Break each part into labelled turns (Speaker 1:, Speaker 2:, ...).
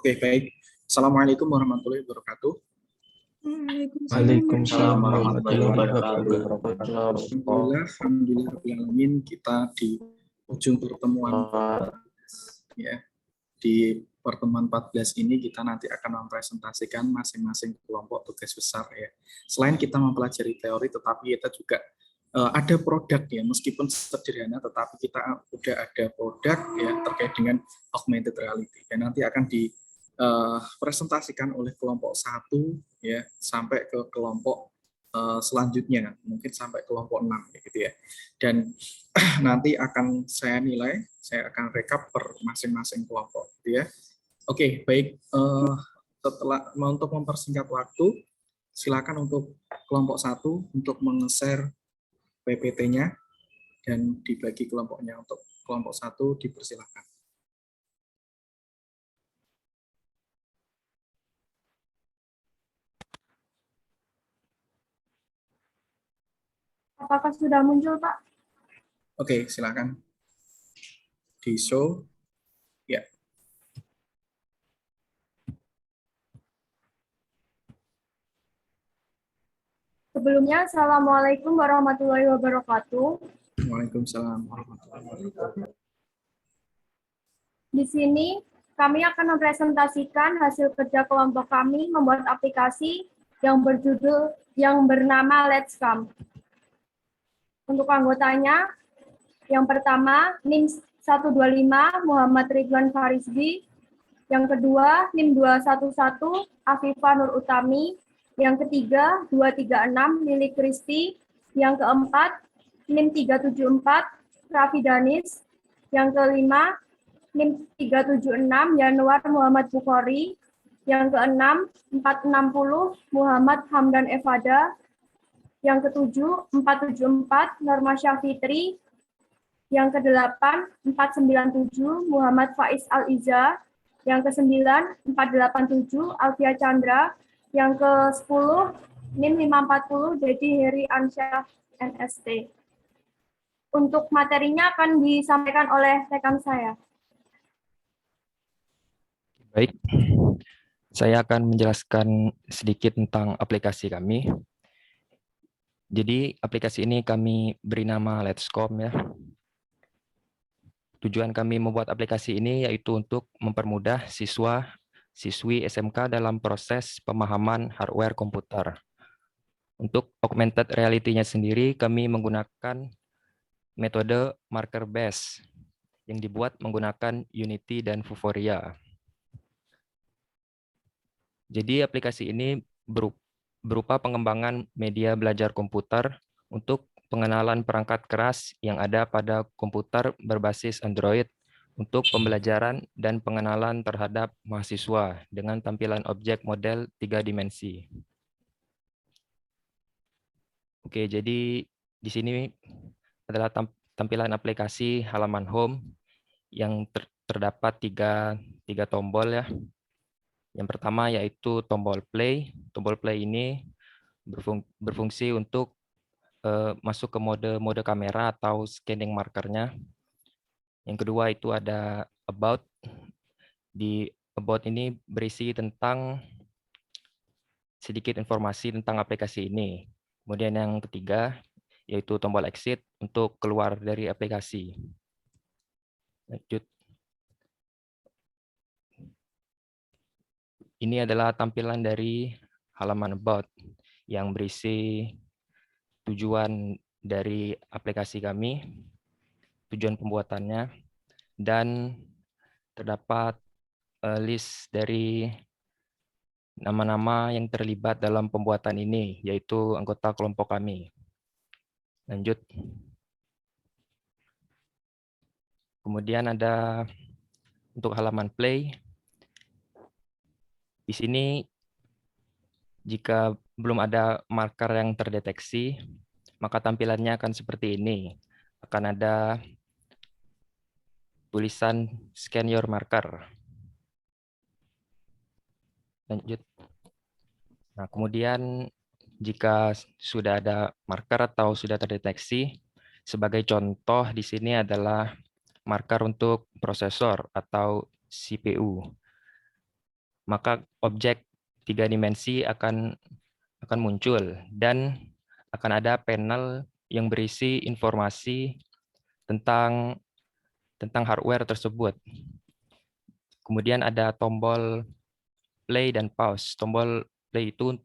Speaker 1: Oke, baik. Assalamualaikum warahmatullahi wabarakatuh.
Speaker 2: Waalaikumsalam warahmatullahi wabarakatuh.
Speaker 1: Alhamdulillah, kita di ujung pertemuan ya. Di pertemuan 14 ini kita nanti akan mempresentasikan masing-masing kelompok tugas besar ya. Selain kita mempelajari teori, tetapi kita juga ada produk ya, meskipun sederhana, tetapi kita udah ada produk ya terkait dengan augmented reality. Dan nanti akan dipresentasikan oleh kelompok 1 ya sampai ke kelompok selanjutnya, mungkin sampai kelompok 6 gitu ya. Dan nanti akan saya nilai, saya akan rekap per masing-masing kelompok gitu ya. Oke, baik. Setelah untuk mempersingkat waktu, silakan untuk kelompok 1 untuk meng-share PPT-nya dan dibagi kelompoknya. Untuk kelompok 1 dipersilakan.
Speaker 3: Apakah sudah muncul, Pak?
Speaker 1: Oke, silakan. Di show. Ya.
Speaker 3: Sebelumnya, Assalamualaikum warahmatullahi wabarakatuh.
Speaker 1: Waalaikumsalam warahmatullahi wabarakatuh.
Speaker 3: Di sini, kami akan mempresentasikan hasil kerja kelompok kami membuat aplikasi yang bernama Let's Come. Untuk anggotanya, yang pertama, NIM 125 Muhammad Ridwan Farizdi, yang kedua, NIM 211 Afifah Nur Utami, yang ketiga, 236 Lili Kristi, yang keempat, NIM 374 Raffi Danis, yang kelima, NIM 376 Yanuar Muhammad Bukhari, yang keenam, 460 Muhammad Hamdan Evada, yang ketujuh, 474 Norma Syafitri, yang kedelapan, 497 Muhammad Faiz Al-Iza, yang ke-9, 487 Alfia Chandra, yang ke-10, NIM 540 Dedi Heri Ansyah NST. Untuk materinya akan disampaikan oleh rekan saya.
Speaker 2: Baik, saya akan menjelaskan sedikit tentang aplikasi kami. Jadi aplikasi ini kami beri nama Let's Come ya. Tujuan kami membuat aplikasi ini yaitu untuk mempermudah siswi SMK dalam proses pemahaman hardware komputer. Untuk augmented reality-nya sendiri, kami menggunakan metode marker based yang dibuat menggunakan Unity dan Vuforia. Jadi aplikasi ini berupa pengembangan media belajar komputer untuk pengenalan perangkat keras yang ada pada komputer berbasis Android untuk pembelajaran dan pengenalan terhadap mahasiswa dengan tampilan objek model 3 dimensi. Oke, jadi di sini adalah tampilan aplikasi halaman home yang terdapat tiga tombol ya. Yang pertama yaitu tombol play. Tombol play ini berfungsi untuk masuk ke mode kamera atau scanning markernya. Yang kedua itu ada about. Di about ini berisi tentang sedikit informasi tentang aplikasi ini. Kemudian yang ketiga yaitu tombol exit untuk keluar dari aplikasi. Lanjut. Ini adalah tampilan dari halaman about yang berisi tujuan dari aplikasi kami, tujuan pembuatannya, dan terdapat list dari nama-nama yang terlibat dalam pembuatan ini, yaitu anggota kelompok kami. Lanjut. Kemudian ada untuk halaman play. Di sini jika belum ada marker yang terdeteksi, maka tampilannya akan seperti ini. Akan ada tulisan scan your marker. Lanjut. Nah, kemudian jika sudah ada marker atau sudah terdeteksi, sebagai contoh di sini adalah marker untuk prosesor atau CPU. maka objek 3 dimensi akan muncul dan akan ada panel yang berisi informasi tentang hardware tersebut. Kemudian ada tombol play dan pause. Tombol play itu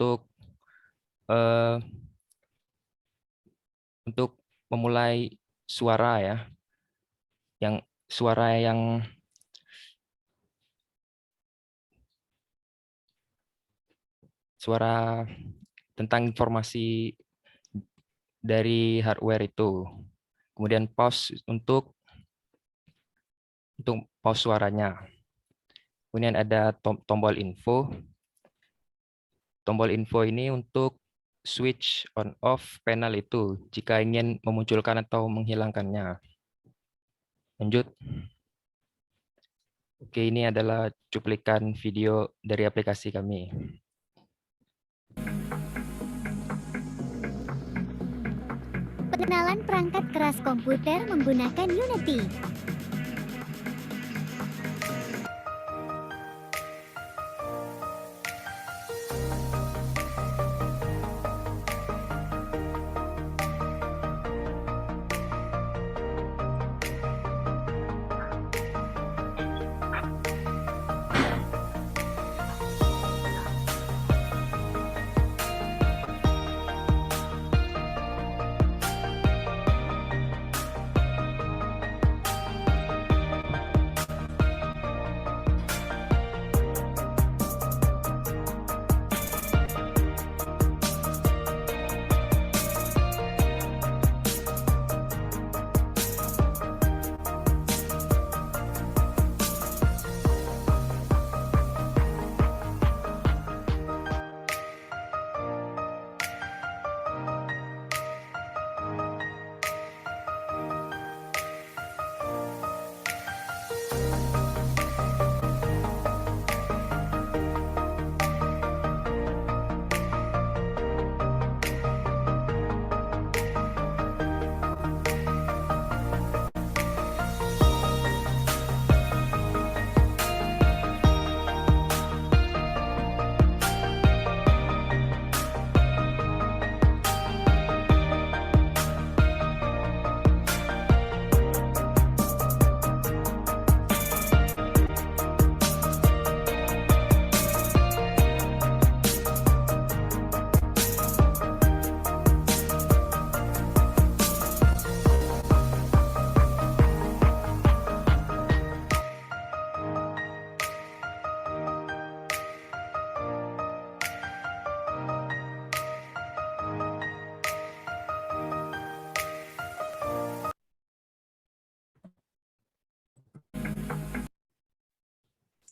Speaker 2: untuk memulai suara ya, suara yang tentang informasi dari hardware itu. Kemudian pause untuk pause suaranya. Kemudian ada tombol info. Tombol info ini untuk switch on off panel itu jika ingin memunculkan atau menghilangkannya. Lanjut. Oke, ini adalah cuplikan video dari aplikasi kami.
Speaker 4: Pengenalan perangkat keras komputer menggunakan Unity.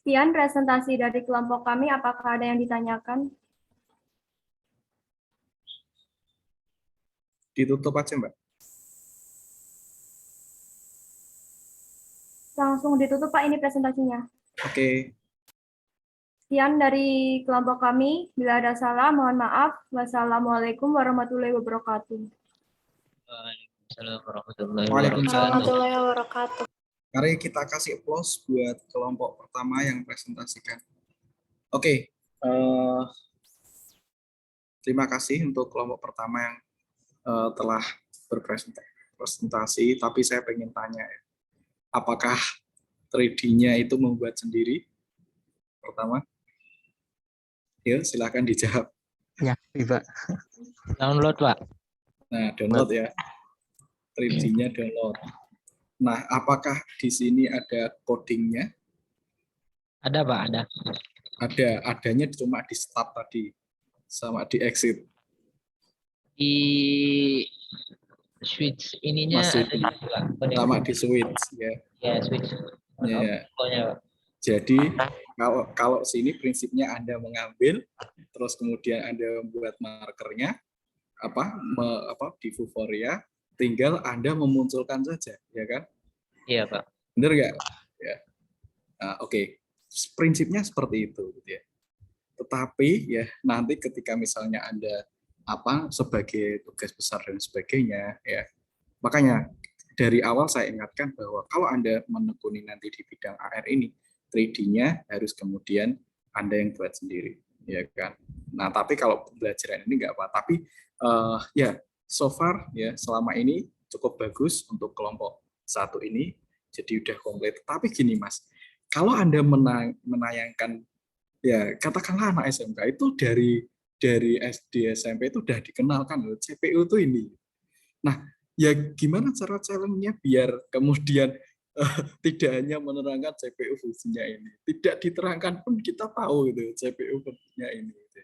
Speaker 3: Sekian presentasi dari kelompok kami. Apakah ada yang ditanyakan?
Speaker 1: Ditutup aja, Mbak.
Speaker 3: Langsung ditutup, Pak, ini presentasinya.
Speaker 1: Oke.
Speaker 3: Sekian dari kelompok kami. Bila ada salah, mohon maaf. Wassalamualaikum warahmatullahi wabarakatuh.
Speaker 1: Waalaikumsalam.
Speaker 3: Wabarakatuh.
Speaker 1: Mari kita kasih applause buat kelompok pertama yang presentasikan. Oke, terima kasih untuk kelompok pertama yang telah berpresentasi. Tapi saya pengen tanya, apakah 3D-nya itu membuat sendiri? Pertama, ya silakan dijawab.
Speaker 5: Ya, Pak.
Speaker 6: Download, Pak.
Speaker 1: Nah, download ya. 3D-nya download. Nah, apakah di sini ada codingnya?
Speaker 6: Ada, Pak, ada.
Speaker 1: Adanya cuma di start tadi, sama di exit.
Speaker 6: Di switch ininya
Speaker 1: Masih
Speaker 6: ada juga, Pak.
Speaker 1: sama di switch ya.
Speaker 6: Ya, switch.
Speaker 1: Ya.
Speaker 6: Pokoknya, Pak.
Speaker 1: Jadi kalau sini prinsipnya Anda mengambil, terus kemudian Anda membuat markernya, di Vuforia, tinggal Anda memunculkan saja, ya kan?
Speaker 6: Iya, Pak.
Speaker 1: Benar nggak? Ya. Nah, oke. Prinsipnya seperti itu, gitu ya. Tetapi ya nanti ketika misalnya Anda sebagai tugas besar dan sebagainya, ya, makanya dari awal saya ingatkan bahwa kalau Anda menekuni nanti di bidang AR ini, 3D-nya harus kemudian Anda yang buat sendiri, ya kan. Nah, tapi kalau pembelajaran ini nggak apa. Tapi ya so far ya selama ini cukup bagus untuk kelompok 1 ini, jadi udah komplit. Tapi gini Mas, kalau Anda menayangkan ya katakanlah anak SMK itu dari SD SMP itu udah dikenalkan loh CPU itu ini. Nah, ya gimana cara challenge-nya biar kemudian tidak hanya menerangkan CPU fungsinya ini, tidak diterangkan pun kita tahu gitu CPU fungsinya ini. Gitu.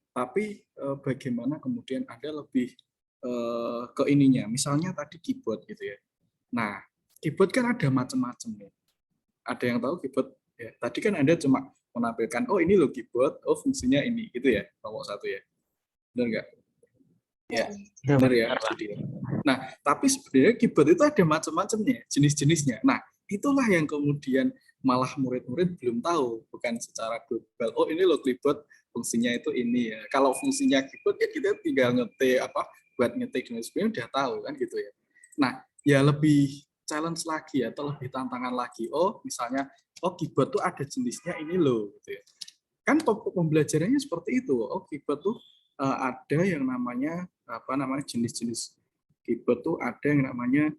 Speaker 1: Tapi bagaimana kemudian Anda lebih ke ininya, misalnya tadi keyboard gitu ya. Nah, keyboard kan ada macam-macam nih. Ada yang tahu keyboard ya. Tadi kan Anda cuma menampilkan, oh ini loh keyboard, oh fungsinya ini, gitu ya, kelompok 1 ya. Benar nggak? Ya, benar ya. Nah, tapi sebenarnya keyboard itu ada macam-macamnya, jenis-jenisnya. Nah, itulah yang kemudian malah murid-murid belum tahu, bukan secara global. Oh ini loh keyboard, fungsinya itu ini ya. Kalau fungsinya keyboard ya kita tinggal ngetik buat ngetik dan sebagainya udah tahu kan gitu ya. Nah, ya lebih challenge lagi atau lebih tantangan lagi. Oh, misalnya keyboard tuh ada jenisnya ini loh gitu ya. Kan pembelajarannya seperti itu. Oh, keyboard tuh ada yang namanya jenis-jenis keyboard tuh ada yang namanya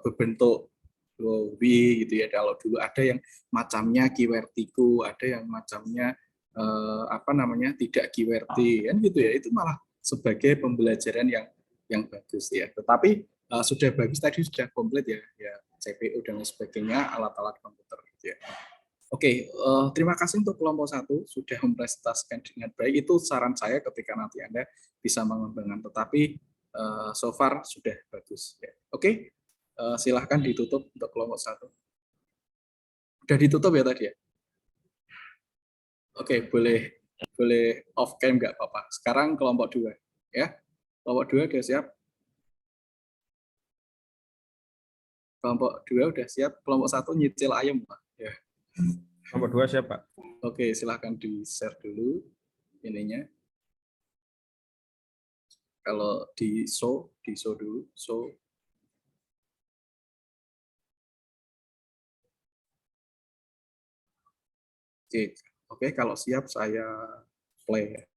Speaker 1: berbentuk W gitu ya. Kalau dulu ada yang macamnya QWERTY, ada yang macamnya tidak QWERTY kan gitu ya. Itu malah sebagai pembelajaran yang bagus ya. Tetapi sudah bagus tadi sudah komplit ya CPU dan sebagainya, alat-alat komputer gitu ya. Oke, terima kasih untuk kelompok 1 sudah mempresentasikan dengan baik. Itu saran saya ketika nanti Anda bisa mengembangkan. Tetapi so far sudah bagus. Ya. Oke, silahkan ditutup untuk kelompok 1. Sudah ditutup ya tadi ya? Oke, boleh off cam nggak apa-apa. Sekarang kelompok 2. Ya, kelompok 2 sudah siap? Kelompok 2 udah siap. Kelompok 1 nyicil ayam, Pak. Ya.
Speaker 5: Kelompok 2 siap, Pak.
Speaker 1: Oke, silahkan di-share dulu ininya. Kalau di show dulu, show. Oke, kalau siap saya play.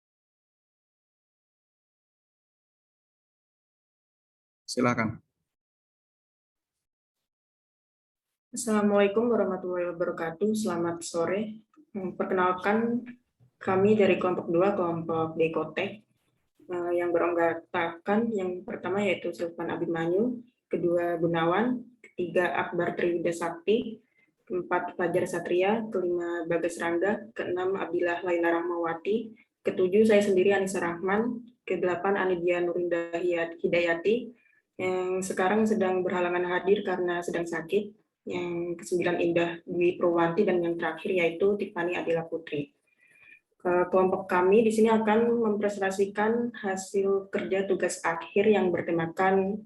Speaker 1: Silakan.
Speaker 7: Assalamualaikum warahmatullahi wabarakatuh. Selamat sore. Perkenalkan, kami dari kelompok 2, kelompok Dekotek, yang beranggotakan yang pertama yaitu Silvan Abimanyu, kedua Gunawan, ketiga Akbar Triwida Sakti, keempat Fajar Satria, kelima Bagas Rangga, keenam Abdillah Laila Rahmawati, ketujuh saya sendiri Anissa Rahman, kedelapan Anidia Nurinda Hidayati, yang sekarang sedang berhalangan hadir karena sedang sakit, yang ke-9 Indah Dwi Purwanti, dan yang terakhir yaitu Tiffany Adila Putri. Kelompok kami di sini akan mempresentasikan hasil kerja tugas akhir yang bertemakan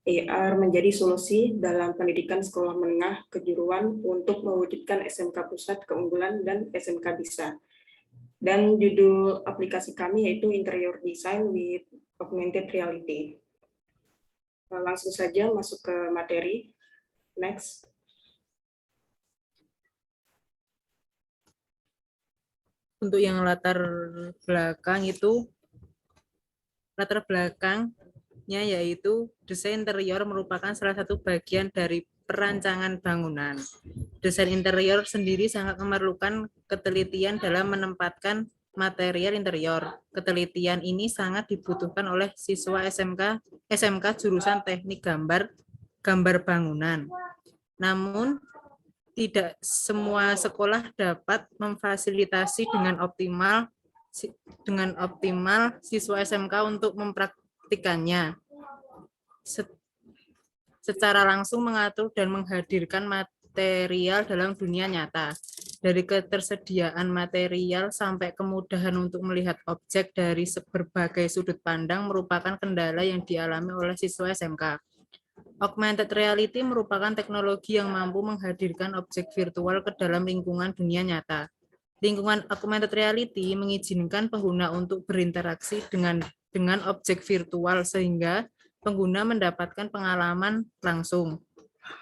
Speaker 7: AR menjadi solusi dalam pendidikan sekolah menengah kejuruan untuk mewujudkan SMK Pusat Keunggulan dan SMK Bisa. Dan judul aplikasi kami yaitu Interior Design with Augmented Reality. Langsung saja masuk ke materi. Next.
Speaker 8: Untuk yang latar belakangnya yaitu desain interior merupakan salah satu bagian dari perancangan bangunan. Desain interior sendiri sangat memerlukan ketelitian dalam menempatkan material interior. Ketelitian ini sangat dibutuhkan oleh siswa SMK jurusan teknik gambar bangunan. Namun tidak semua sekolah dapat memfasilitasi dengan optimal siswa SMK untuk mempraktikannya. Secara langsung mengatur dan menghadirkan material dalam dunia nyata. Dari ketersediaan material sampai kemudahan untuk melihat objek dari berbagai sudut pandang merupakan kendala yang dialami oleh siswa SMK. Augmented reality merupakan teknologi yang mampu menghadirkan objek virtual ke dalam lingkungan dunia nyata. Lingkungan augmented reality mengizinkan pengguna untuk berinteraksi dengan objek virtual sehingga pengguna mendapatkan pengalaman langsung.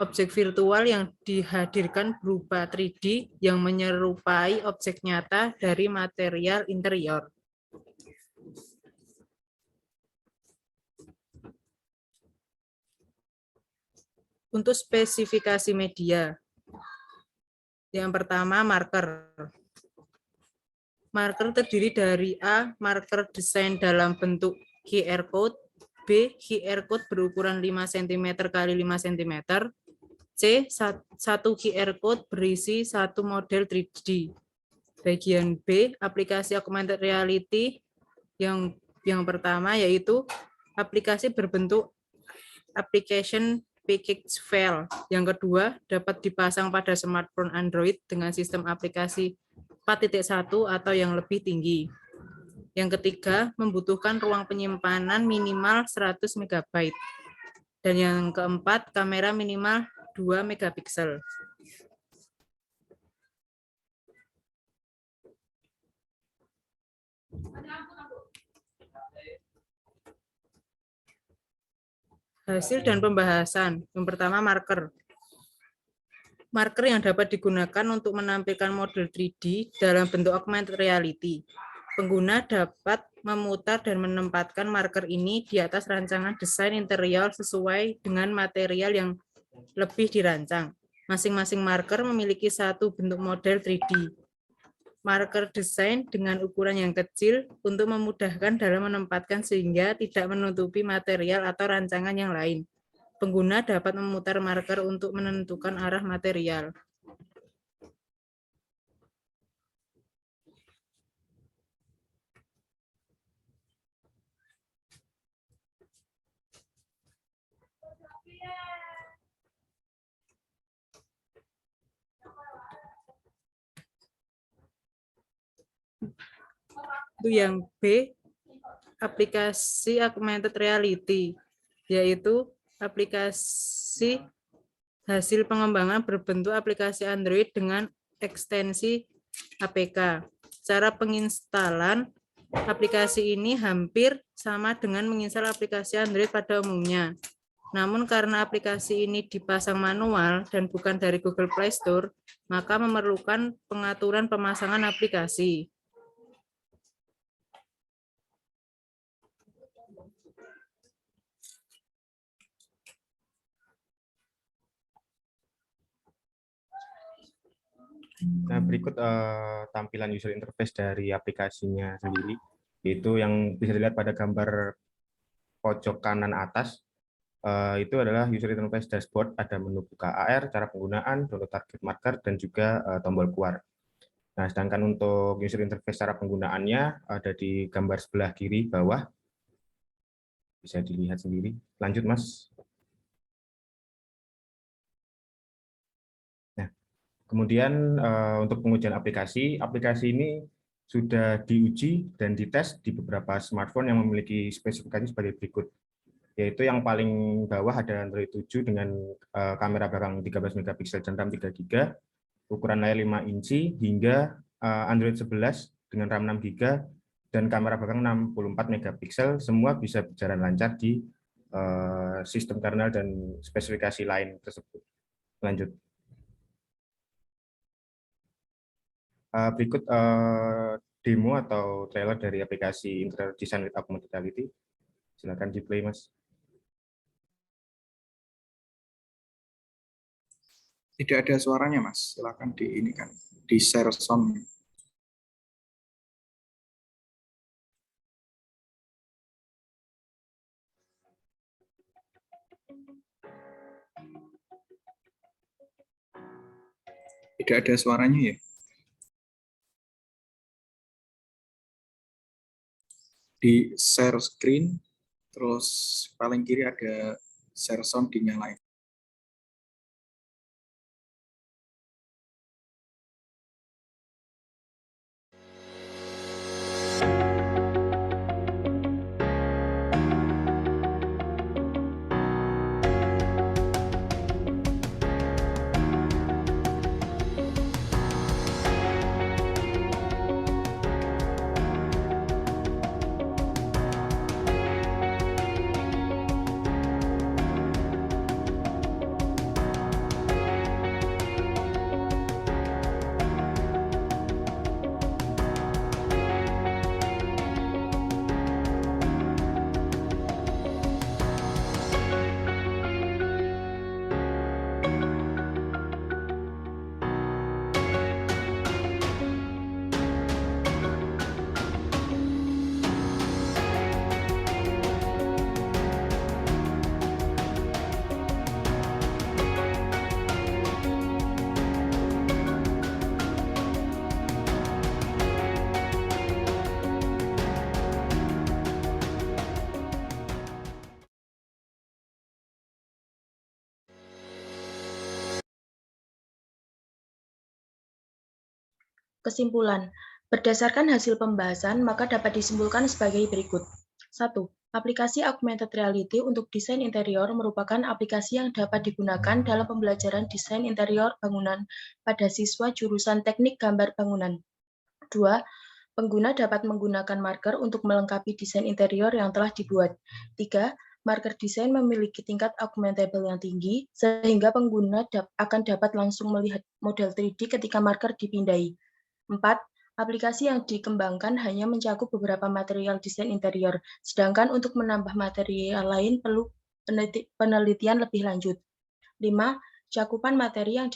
Speaker 8: Objek virtual yang dihadirkan berupa 3D yang menyerupai objek nyata dari material interior. Untuk spesifikasi media, yang pertama marker. Marker terdiri dari A. Marker desain dalam bentuk QR code, B. QR code berukuran 5 cm x 5 cm, C. Satu QR code berisi satu model 3D. Bagian B. Aplikasi augmented reality yang pertama yaitu aplikasi berbentuk application package file. Yang kedua, dapat dipasang pada smartphone Android dengan sistem aplikasi 4.1 atau yang lebih tinggi. Yang ketiga, membutuhkan ruang penyimpanan minimal 100 MB. Dan yang keempat, kamera minimal 2 megapiksel. Hasil dan pembahasan. Yang pertama, marker. Marker yang dapat digunakan untuk menampilkan model 3D dalam bentuk augmented reality. Pengguna dapat memutar dan menempatkan marker ini di atas rancangan desain interior sesuai dengan material yang lebih dirancang. Masing-masing marker memiliki satu bentuk model 3D. Marker desain dengan ukuran yang kecil untuk memudahkan dalam menempatkan sehingga tidak menutupi material atau rancangan yang lain. Pengguna dapat memutar marker untuk menentukan arah material. Itu yang B, aplikasi augmented reality, yaitu aplikasi hasil pengembangan berbentuk aplikasi Android dengan ekstensi APK. Cara penginstalan aplikasi ini hampir sama dengan menginstal aplikasi Android pada umumnya. Namun karena aplikasi ini dipasang manual dan bukan dari Google Play Store, maka memerlukan pengaturan pemasangan aplikasi.
Speaker 5: Nah, berikut tampilan user interface dari aplikasinya sendiri, yaitu yang bisa dilihat pada gambar pojok kanan atas. Itu adalah user interface dashboard, ada menu buka AR, cara penggunaan, download target marker, dan juga tombol keluar. Nah, sedangkan untuk user interface cara penggunaannya ada di gambar sebelah kiri bawah. Bisa dilihat sendiri. Lanjut, Mas. Nah, kemudian untuk pengujian aplikasi ini sudah diuji dan dites di beberapa smartphone yang memiliki spesifikasi sebagai berikut. Yaitu yang paling bawah ada Android 7 dengan kamera belakang 13 megapiksel dan RAM 3 GB, ukuran layar 5 inci, hingga Android 11 dengan RAM 6 GB dan kamera belakang 64 megapiksel, semua bisa berjalan lancar di sistem kernel dan spesifikasi lain tersebut. Lanjut. Berikut demo atau trailer dari aplikasi Interior Design with Augmented Reality. Silakan di play, Mas.
Speaker 1: Tidak ada suaranya, Mas. Silakan di ini kan, di share sound. Tidak ada suaranya ya. Di share screen, terus paling kiri ada share sound dinyalain.
Speaker 9: Kesimpulan. Berdasarkan hasil pembahasan, maka dapat disimpulkan sebagai berikut. 1. Aplikasi augmented reality untuk desain interior merupakan aplikasi yang dapat digunakan dalam pembelajaran desain interior bangunan pada siswa jurusan teknik gambar bangunan. 2. Pengguna dapat menggunakan marker untuk melengkapi desain interior yang telah dibuat. 3. Marker desain memiliki tingkat augmentable yang tinggi, sehingga pengguna akan dapat langsung melihat model 3D ketika marker dipindai. 4. Aplikasi yang dikembangkan hanya mencakup beberapa material desain interior, sedangkan untuk menambah material lain perlu penelitian lebih lanjut. 5. Cakupan materi yang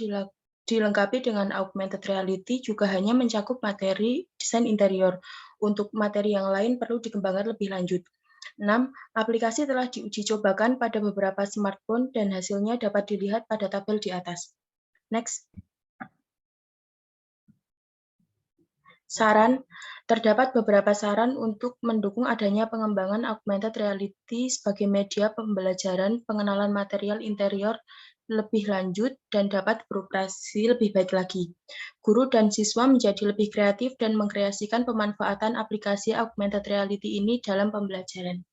Speaker 9: dilengkapi dengan augmented reality juga hanya mencakup materi desain interior. Untuk materi yang lain perlu dikembangkan lebih lanjut. 6. Aplikasi telah diuji cobakan pada beberapa smartphone dan hasilnya dapat dilihat pada tabel di atas. Next. Saran, terdapat beberapa saran untuk mendukung adanya pengembangan augmented reality sebagai media pembelajaran pengenalan material interior lebih lanjut dan dapat beroperasi lebih baik lagi. Guru dan siswa menjadi lebih kreatif dan mengkreasikan pemanfaatan aplikasi augmented reality ini dalam pembelajaran.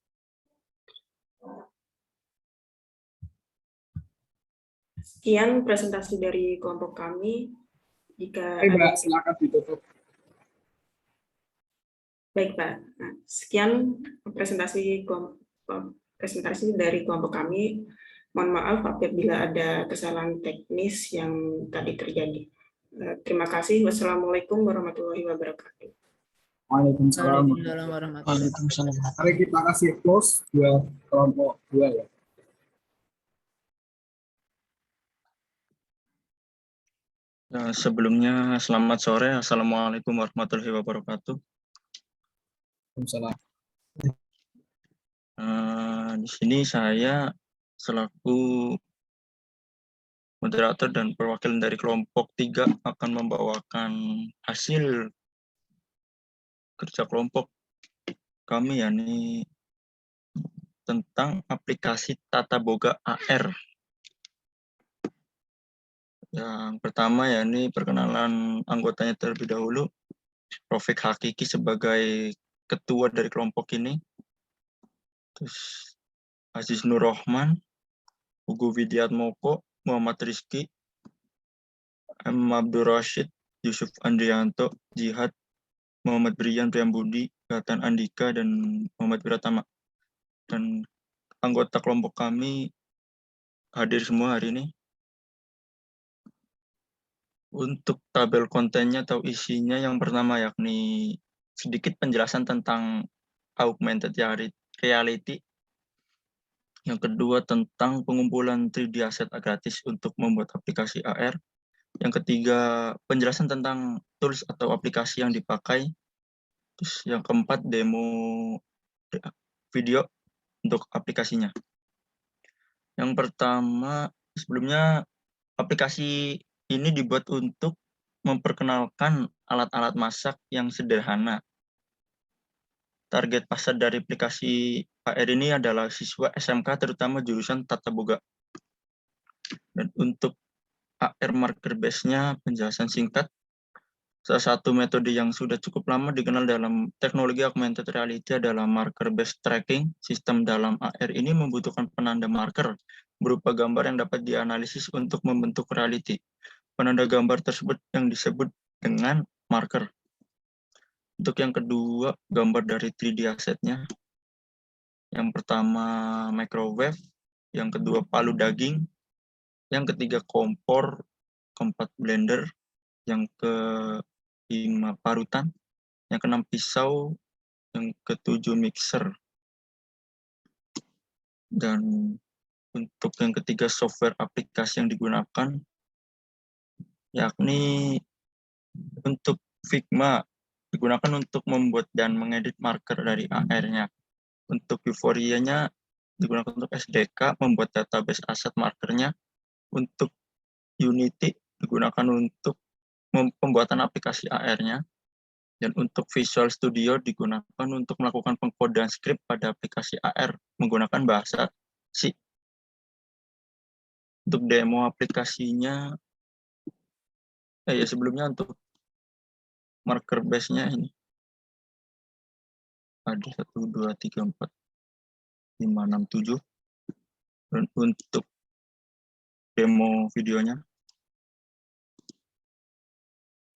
Speaker 7: Sekian presentasi dari kelompok kami. Jika
Speaker 1: Mbak, silakan ditutup.
Speaker 7: Baik, Pak. Nah, sekian presentasi dari kelompok kami. Mohon maaf apabila ada kesalahan teknis yang tadi terjadi. Terima kasih. Wassalamualaikum warahmatullahi wabarakatuh.
Speaker 1: Waalaikumsalam.
Speaker 8: Waalaikumsalam.
Speaker 1: Mari kita kasih close buat kelompok 2 ya.
Speaker 10: Sebelumnya, selamat sore. Assalamualaikum warahmatullahi wabarakatuh.
Speaker 1: Waalaikumsalam.
Speaker 10: Di sini saya selaku moderator dan perwakilan dari kelompok 3 akan membawakan hasil kerja kelompok kami, yakni tentang aplikasi Tata Boga AR. Yang pertama yakni perkenalan anggotanya terlebih dahulu. Rofik Hakiki sebagai ketua dari kelompok ini. Terus Aziz Nur Rahman, Ugo Widiatmoko, Muhammad Rizky, M. Abdur Rashid, Yusuf Andrianto, Jihad, Muhammad Brian Priambudi, Gatan Andika, dan Muhammad Wiratama. Dan anggota kelompok kami hadir semua hari ini. Untuk tabel kontennya atau isinya yang pertama yakni sedikit penjelasan tentang augmented reality. Yang kedua tentang pengumpulan 3D asset gratis untuk membuat aplikasi AR. Yang ketiga penjelasan tentang tools atau aplikasi yang dipakai. Terus yang keempat demo video untuk aplikasinya. Yang pertama sebelumnya aplikasi ini dibuat untuk memperkenalkan alat-alat masak yang sederhana. Target pasar dari aplikasi AR ini adalah siswa SMK terutama jurusan Tata Boga. Dan untuk AR marker base-nya penjelasan singkat. Salah satu metode yang sudah cukup lama dikenal dalam teknologi augmented reality adalah marker based tracking. Sistem dalam AR ini membutuhkan penanda marker berupa gambar yang dapat dianalisis untuk membentuk reality. Penanda gambar tersebut yang disebut dengan marker. Untuk yang kedua, gambar dari 3D assetnya. Yang pertama microwave, yang kedua palu daging, yang ketiga kompor, keempat blender, yang kelima parutan, yang keenam pisau, yang ketujuh mixer. Dan untuk yang ketiga software aplikasi yang digunakan, yakni untuk Figma digunakan untuk membuat dan mengedit marker dari AR-nya. Untuk Euphoria-nya digunakan untuk SDK, membuat database aset markernya. Untuk Unity digunakan untuk pembuatan aplikasi AR-nya. Dan untuk Visual Studio digunakan untuk melakukan pengkodean script pada aplikasi AR menggunakan bahasa C. Untuk demo aplikasinya, sebelumnya untuk marker base-nya ini. Ada 1, 2, 3, 4, 5, 6, 7. Dan untuk demo videonya.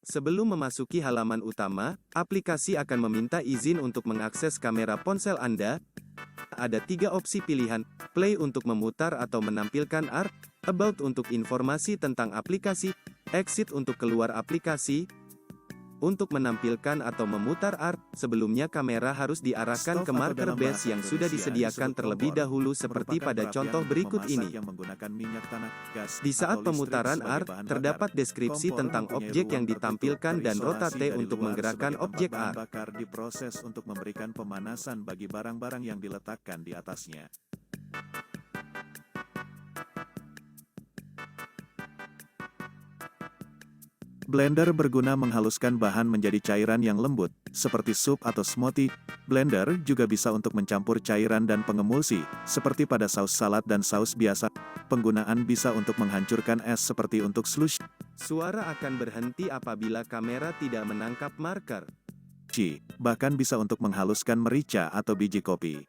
Speaker 11: Sebelum memasuki halaman utama, aplikasi akan meminta izin untuk mengakses kamera ponsel Anda. Ada 3 opsi pilihan, play untuk memutar atau menampilkan art, about untuk informasi tentang aplikasi, exit untuk keluar aplikasi. Untuk menampilkan atau memutar art, sebelumnya kamera harus diarahkan ke marker base yang sudah disediakan terlebih dahulu seperti pada contoh berikut ini. Di saat pemutaran art, terdapat deskripsi tentang objek yang ditampilkan dan rotate untuk menggerakkan objek art.
Speaker 12: Diproses untuk memberikan pemanasan bagi barang-barang yang diletakkan di atasnya. Blender berguna menghaluskan bahan menjadi cairan yang lembut, seperti sup atau smoothie. Blender juga bisa untuk mencampur cairan dan pengemulsi, seperti pada saus salad dan saus biasa. Penggunaan bisa untuk menghancurkan es seperti untuk slush.
Speaker 11: Suara akan berhenti apabila kamera tidak menangkap marker.
Speaker 12: Bahkan bisa untuk menghaluskan merica atau biji kopi.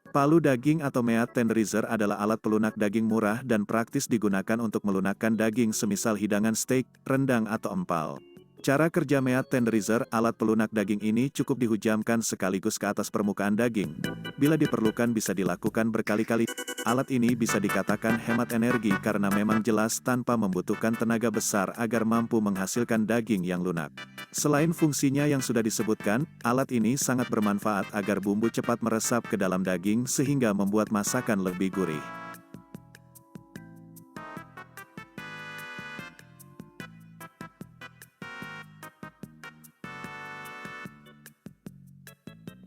Speaker 12: Palu daging atau meat tenderizer adalah alat pelunak daging murah dan praktis digunakan untuk melunakkan daging semisal hidangan steak, rendang atau empal. Cara kerja meat tenderizer, alat pelunak daging ini cukup dihujamkan sekaligus ke atas permukaan daging. Bila diperlukan bisa dilakukan berkali-kali. Alat ini bisa dikatakan hemat energi karena memang jelas tanpa membutuhkan tenaga besar agar mampu menghasilkan daging yang lunak. Selain fungsinya yang sudah disebutkan, alat ini sangat bermanfaat agar bumbu cepat meresap ke dalam daging sehingga membuat masakan lebih gurih.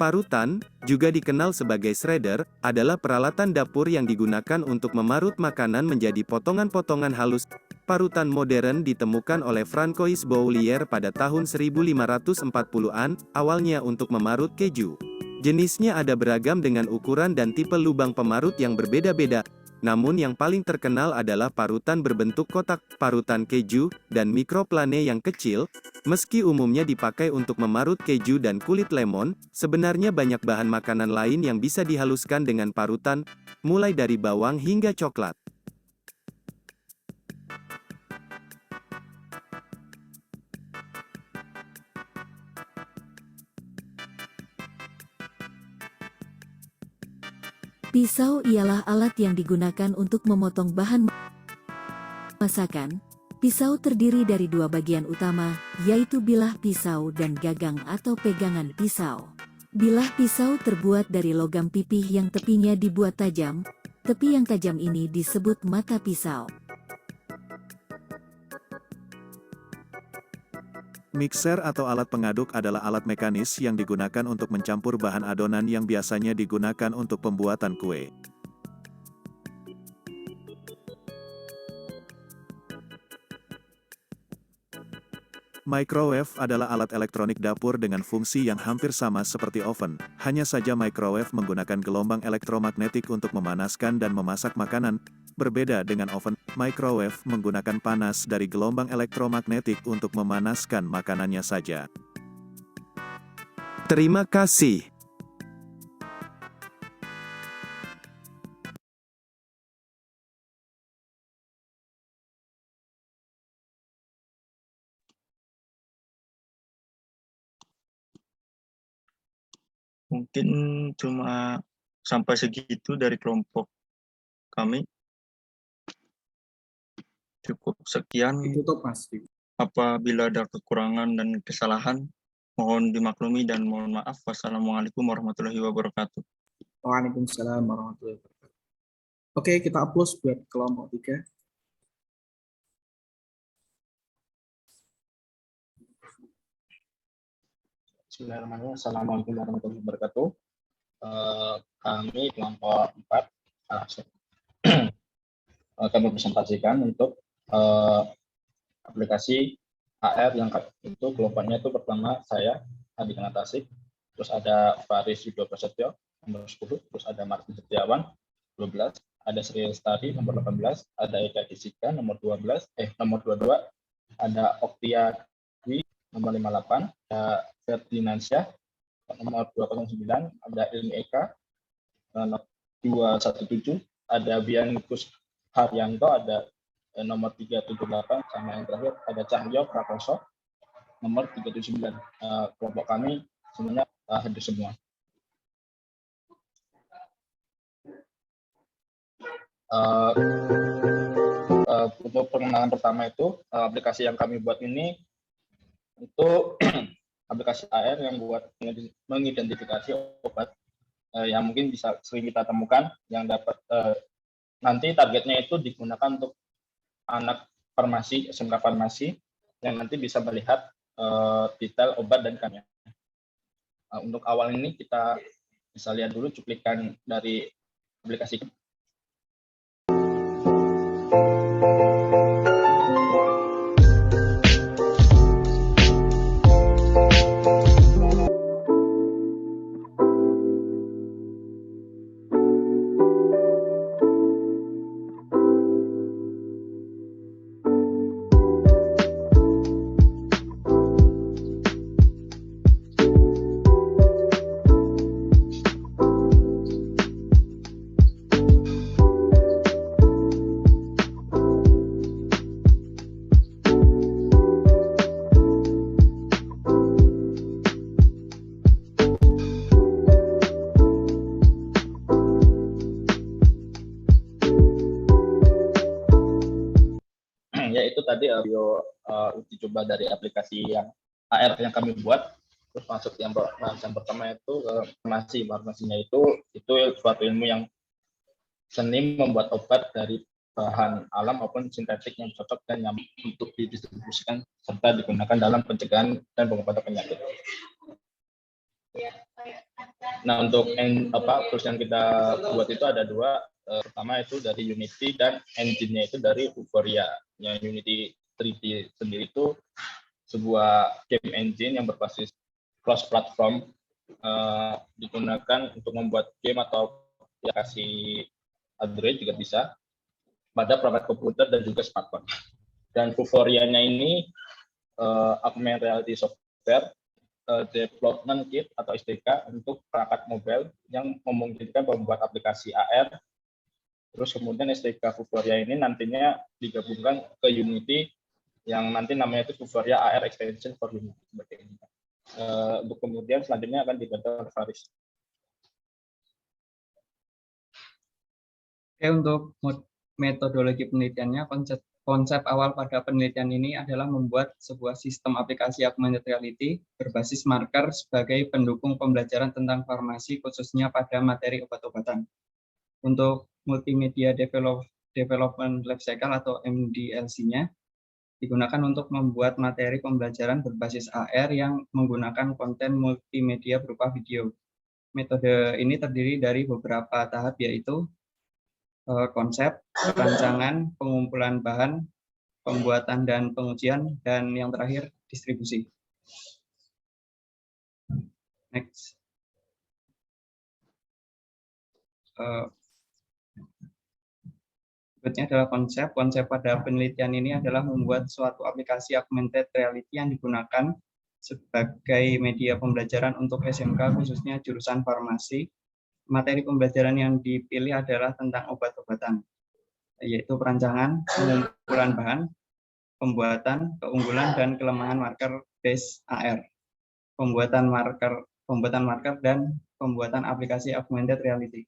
Speaker 11: Parutan, juga dikenal sebagai shredder, adalah peralatan dapur yang digunakan untuk memarut makanan menjadi potongan-potongan halus. Parutan modern ditemukan oleh Francois Boulier pada tahun 1540-an, awalnya untuk memarut keju. Jenisnya ada beragam dengan ukuran dan tipe lubang pemarut yang berbeda-beda. Namun yang paling terkenal adalah parutan berbentuk kotak, parutan keju, dan mikroplane yang kecil. Meski umumnya dipakai untuk memarut keju dan kulit lemon, sebenarnya banyak bahan makanan lain yang bisa dihaluskan dengan parutan, mulai dari bawang hingga coklat.
Speaker 13: Pisau ialah alat yang digunakan untuk memotong bahan masakan. Pisau terdiri dari 2 bagian utama, yaitu bilah pisau dan gagang atau pegangan pisau. Bilah pisau terbuat dari logam pipih yang tepinya dibuat tajam. Tepi yang tajam ini disebut mata pisau.
Speaker 12: Mixer atau alat pengaduk adalah alat mekanis yang digunakan untuk mencampur bahan adonan yang biasanya digunakan untuk pembuatan kue. Microwave adalah alat elektronik dapur dengan fungsi yang hampir sama seperti oven. Hanya saja microwave menggunakan gelombang elektromagnetik untuk memanaskan dan memasak makanan. Berbeda dengan oven, microwave menggunakan panas dari gelombang elektromagnetik untuk memanaskan makanannya saja.
Speaker 11: Terima kasih.
Speaker 10: Mungkin cuma sampai segitu dari kelompok kami. Cukup sekian.
Speaker 1: Ditutup, Mas.
Speaker 10: Apabila ada kekurangan dan kesalahan, mohon dimaklumi dan mohon maaf. Wassalamualaikum warahmatullahi wabarakatuh.
Speaker 1: Waalaikumsalam warahmatullahi wabarakatuh. Oke, kita applause buat kelompok 3.
Speaker 14: Bismillahirrahmanirrahim. Assalamualaikum warahmatullahi wabarakatuh. Kami kelompok 4 kami presentasikan untuk aplikasi AR yang itu kelompoknya itu pertama saya Adi Kanatasik, terus ada Faris Yudo Prasetyo nomor 10, terus ada Martin Setiawan 12, ada Sri Lestari nomor 18, ada Eka Jessica nomor 22, ada Oktia Dwi nomor 58, ada Ferdinansyah nomor 209, ada Ilmi Eka nomor 217, ada Biankus Haryanto ada nomor 378, sama yang terakhir ada Cahyo Prakoso nomor 379. Kelompok kami semuanya hadir semua. Untuk pengenalan pertama itu, aplikasi yang kami buat ini untuk aplikasi AR yang buat mengidentifikasi obat yang mungkin bisa sering kita temukan, yang dapat nanti targetnya itu digunakan untuk anak farmasi, SMK farmasi, yang nanti bisa melihat detail obat dan kandungannya. Untuk awal ini kita bisa lihat dulu cuplikan dari aplikasi. Ya itu tadi video uji coba dari aplikasi yang AR yang kami buat. Terus masuk yang pertama itu farmasinya itu suatu ilmu yang seni membuat obat dari bahan alam maupun sintetik yang cocok dan nyaman untuk didistribusikan serta digunakan dalam pencegahan dan pengobatan penyakit. Nah, untuk tools yang kita buat itu ada dua. Pertama itu dari Unity dan engine-nya itu dari Vuforia. Yang Unity 3D sendiri itu sebuah game engine yang berbasis cross platform, digunakan untuk membuat game atau aplikasi Android juga bisa pada perangkat komputer dan juga smartphone. Dan Vuforia-nya ini augmented reality software development kit atau SDK untuk perangkat mobile yang memungkinkan membuat aplikasi AR. Terus kemudian SDK Vuforia ini nantinya digabungkan ke Unity yang nanti namanya itu Vuforia AR Extension for Unity. Untuk kemudian selanjutnya akan dibantu oleh Faris.
Speaker 15: Oke, untuk metodologi penelitiannya, konsep awal pada penelitian ini adalah membuat sebuah sistem aplikasi augmented reality berbasis marker sebagai pendukung pembelajaran tentang farmasi, khususnya pada materi obat-obatan. Untuk multimedia development life cycle atau MDLC-nya digunakan untuk membuat materi pembelajaran berbasis AR yang menggunakan konten multimedia berupa video. Metode ini terdiri dari beberapa tahap, yaitu konsep, perancangan, pengumpulan bahan, pembuatan dan pengujian, dan yang terakhir distribusi. Next. Berikutnya adalah konsep. Konsep pada penelitian ini adalah membuat suatu aplikasi augmented reality yang digunakan sebagai media pembelajaran untuk SMK, khususnya jurusan farmasi. Materi pembelajaran yang dipilih adalah tentang obat-obatan, yaitu perancangan, pengumpulan bahan, pembuatan, keunggulan dan kelemahan marker base AR, pembuatan marker dan pembuatan aplikasi augmented reality.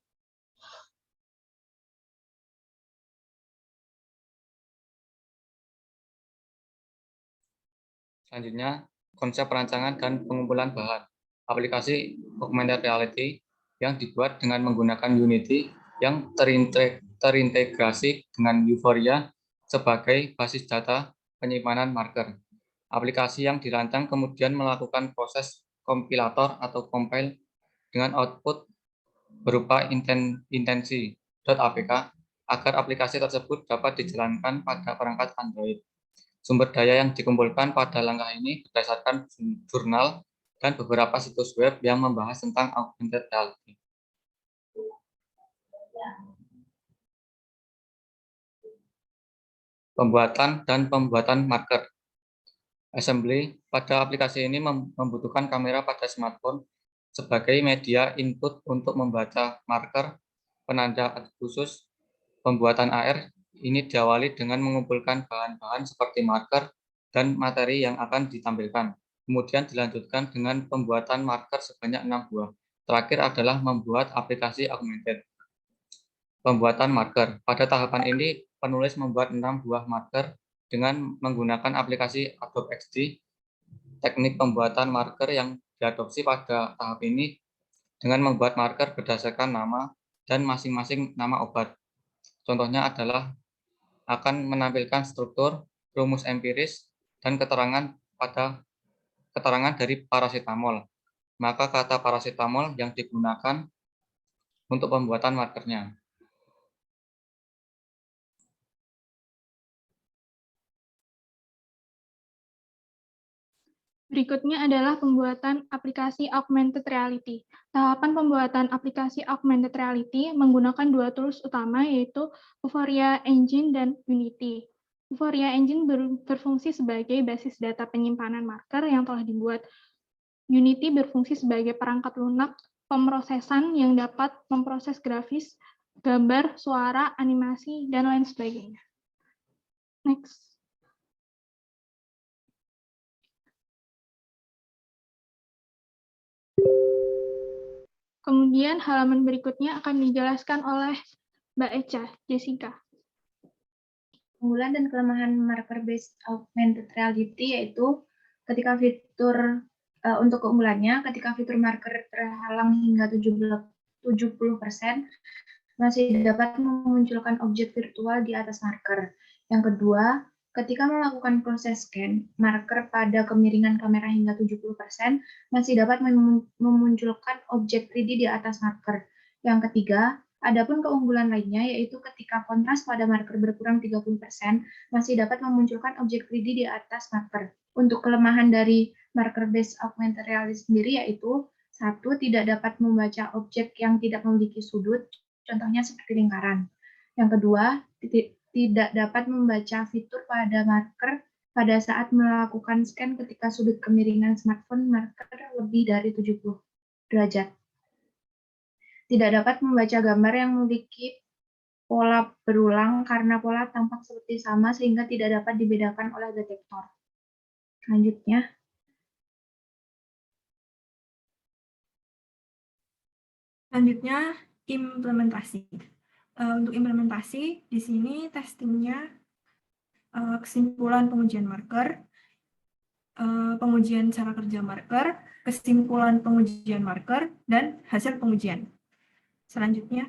Speaker 16: Selanjutnya, konsep perancangan dan pengumpulan bahan. Aplikasi augmented reality yang dibuat dengan menggunakan Unity yang terintegrasi dengan Vuforia sebagai basis data penyimpanan marker. Aplikasi yang dirancang kemudian melakukan proses kompilator atau compile dengan output berupa intensi.apk agar aplikasi tersebut dapat dijalankan pada perangkat Android. Sumber daya yang dikumpulkan pada langkah ini berdasarkan jurnal dan beberapa situs web yang membahas tentang augmented reality. pembuatan dan pembuatan marker. Assembly pada aplikasi ini membutuhkan kamera pada smartphone sebagai media input untuk membaca marker, penanda khusus. Pembuatan AR ini diawali dengan mengumpulkan bahan-bahan seperti marker dan materi yang akan ditampilkan. Kemudian dilanjutkan dengan pembuatan marker sebanyak 6 buah. Terakhir adalah membuat aplikasi augmented. Pembuatan marker. Pada tahapan ini, penulis membuat 6 buah marker dengan menggunakan aplikasi Adobe XD. Teknik pembuatan marker yang diadopsi pada tahap ini dengan membuat marker berdasarkan nama dan masing-masing nama obat. Contohnya adalah akan menampilkan struktur, rumus empiris, dan keterangan dari parasetamol. Maka kata parasetamol yang digunakan untuk pembuatan markernya.
Speaker 17: Berikutnya adalah pembuatan aplikasi augmented reality. Tahapan pembuatan aplikasi augmented reality menggunakan dua tools utama, yaitu Vuforia Engine dan Unity. Vuforia Engine berfungsi sebagai basis data penyimpanan marker yang telah dibuat. Unity berfungsi sebagai perangkat lunak pemrosesan yang dapat memproses grafis, gambar, suara, animasi, dan lain sebagainya. Next. Kemudian halaman berikutnya akan dijelaskan oleh Mbak Echa, Jessica.
Speaker 9: Keunggulan dan kelemahan marker-based augmented reality yaitu ketika fitur untuk keunggulannya, ketika fitur marker terhalang hingga 70% masih dapat memunculkan objek virtual di atas marker. Yang kedua, ketika melakukan proses scan, marker pada kemiringan kamera hingga 70% masih dapat memunculkan objek 3D di atas marker. Yang ketiga, adapun keunggulan lainnya yaitu ketika kontras pada marker berkurang 30% masih dapat memunculkan objek 3D di atas marker. Untuk kelemahan dari marker-based augmented reality sendiri yaitu satu, tidak dapat membaca objek yang tidak memiliki sudut, contohnya seperti lingkaran. Yang kedua, tidak dapat membaca fitur pada marker pada saat melakukan scan ketika sudut kemiringan smartphone marker lebih dari 70 derajat. Tidak dapat membaca gambar yang memiliki pola berulang karena pola tampak seperti sama sehingga tidak dapat dibedakan oleh detektor. Selanjutnya.
Speaker 3: Selanjutnya, implementasi. Untuk implementasi, di sini testingnya kesimpulan pengujian marker, pengujian cara kerja marker, kesimpulan pengujian marker, dan hasil pengujian. Selanjutnya.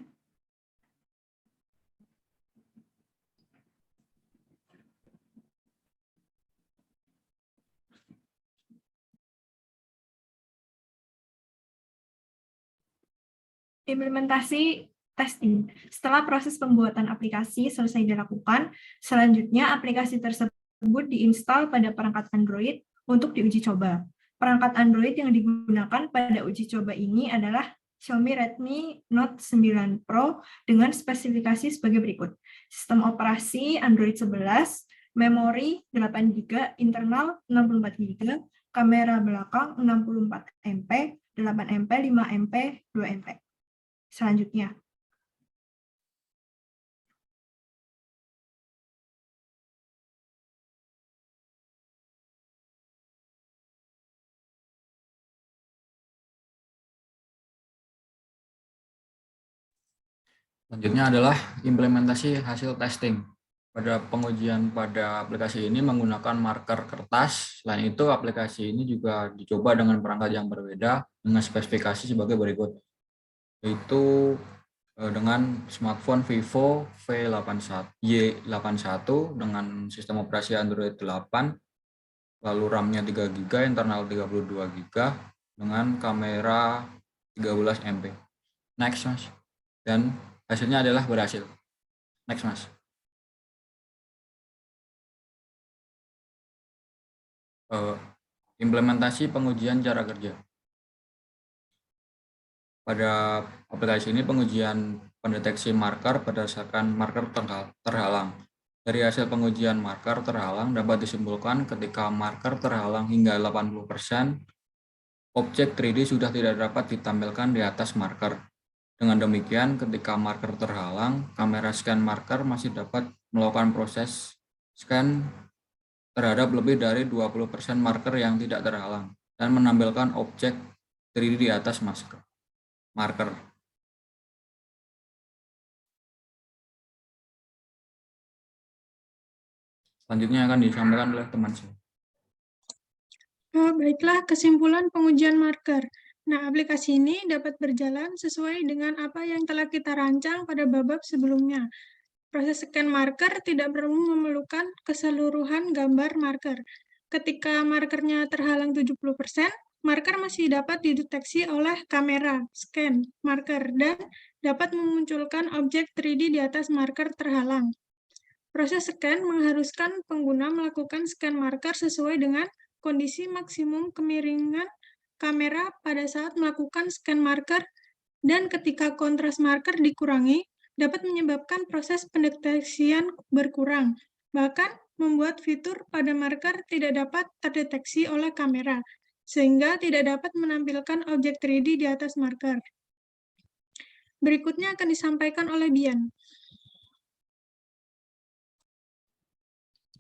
Speaker 3: Implementasi testing. Setelah proses pembuatan aplikasi selesai dilakukan, selanjutnya aplikasi tersebut diinstal pada perangkat Android untuk diuji coba. Perangkat Android yang digunakan pada uji coba ini adalah Xiaomi Redmi Note 9 Pro dengan spesifikasi sebagai berikut. Sistem operasi Android 11, memori 8 GB, internal 64 GB, kamera belakang 64 MP, 8 MP, 5 MP, 2 MP. Selanjutnya.
Speaker 18: Selanjutnya adalah implementasi hasil testing. Pada pengujian pada aplikasi ini menggunakan marker kertas. Selain itu, aplikasi ini juga dicoba dengan perangkat yang berbeda dengan spesifikasi sebagai berikut. Yaitu dengan smartphone Vivo Y81 dengan sistem operasi Android 8, lalu RAM-nya 3 GB, internal 32 GB, dengan kamera 13 MP. Next, Mas. Dan hasilnya adalah berhasil. Next, Mas. Implementasi pengujian cara kerja. Pada aplikasi ini pengujian pendeteksi marker berdasarkan marker terhalang. Dari hasil pengujian marker terhalang dapat disimpulkan ketika marker terhalang hingga 80%, objek 3D sudah tidak dapat ditampilkan di atas marker. Dengan demikian, ketika marker terhalang, kamera scan marker masih dapat melakukan proses scan terhadap lebih dari 20% marker yang tidak terhalang dan menampilkan objek 3D di atas marker. Selanjutnya akan disampaikan oleh teman saya.
Speaker 19: Baiklah, kesimpulan pengujian marker. Nah, aplikasi ini dapat berjalan sesuai dengan apa yang telah kita rancang pada bab sebelumnya. Proses scan marker tidak perlu memerlukan keseluruhan gambar marker. Ketika markernya terhalang 70%, marker masih dapat dideteksi oleh kamera scan marker dan dapat memunculkan objek 3D di atas marker terhalang. Proses scan mengharuskan pengguna melakukan scan marker sesuai dengan kondisi maksimum kemiringan kamera pada saat melakukan scan marker, dan ketika kontras marker dikurangi, dapat menyebabkan proses pendeteksian berkurang, bahkan membuat fitur pada marker tidak dapat terdeteksi oleh kamera, sehingga tidak dapat menampilkan objek 3D di atas marker. Berikutnya akan disampaikan oleh Bian.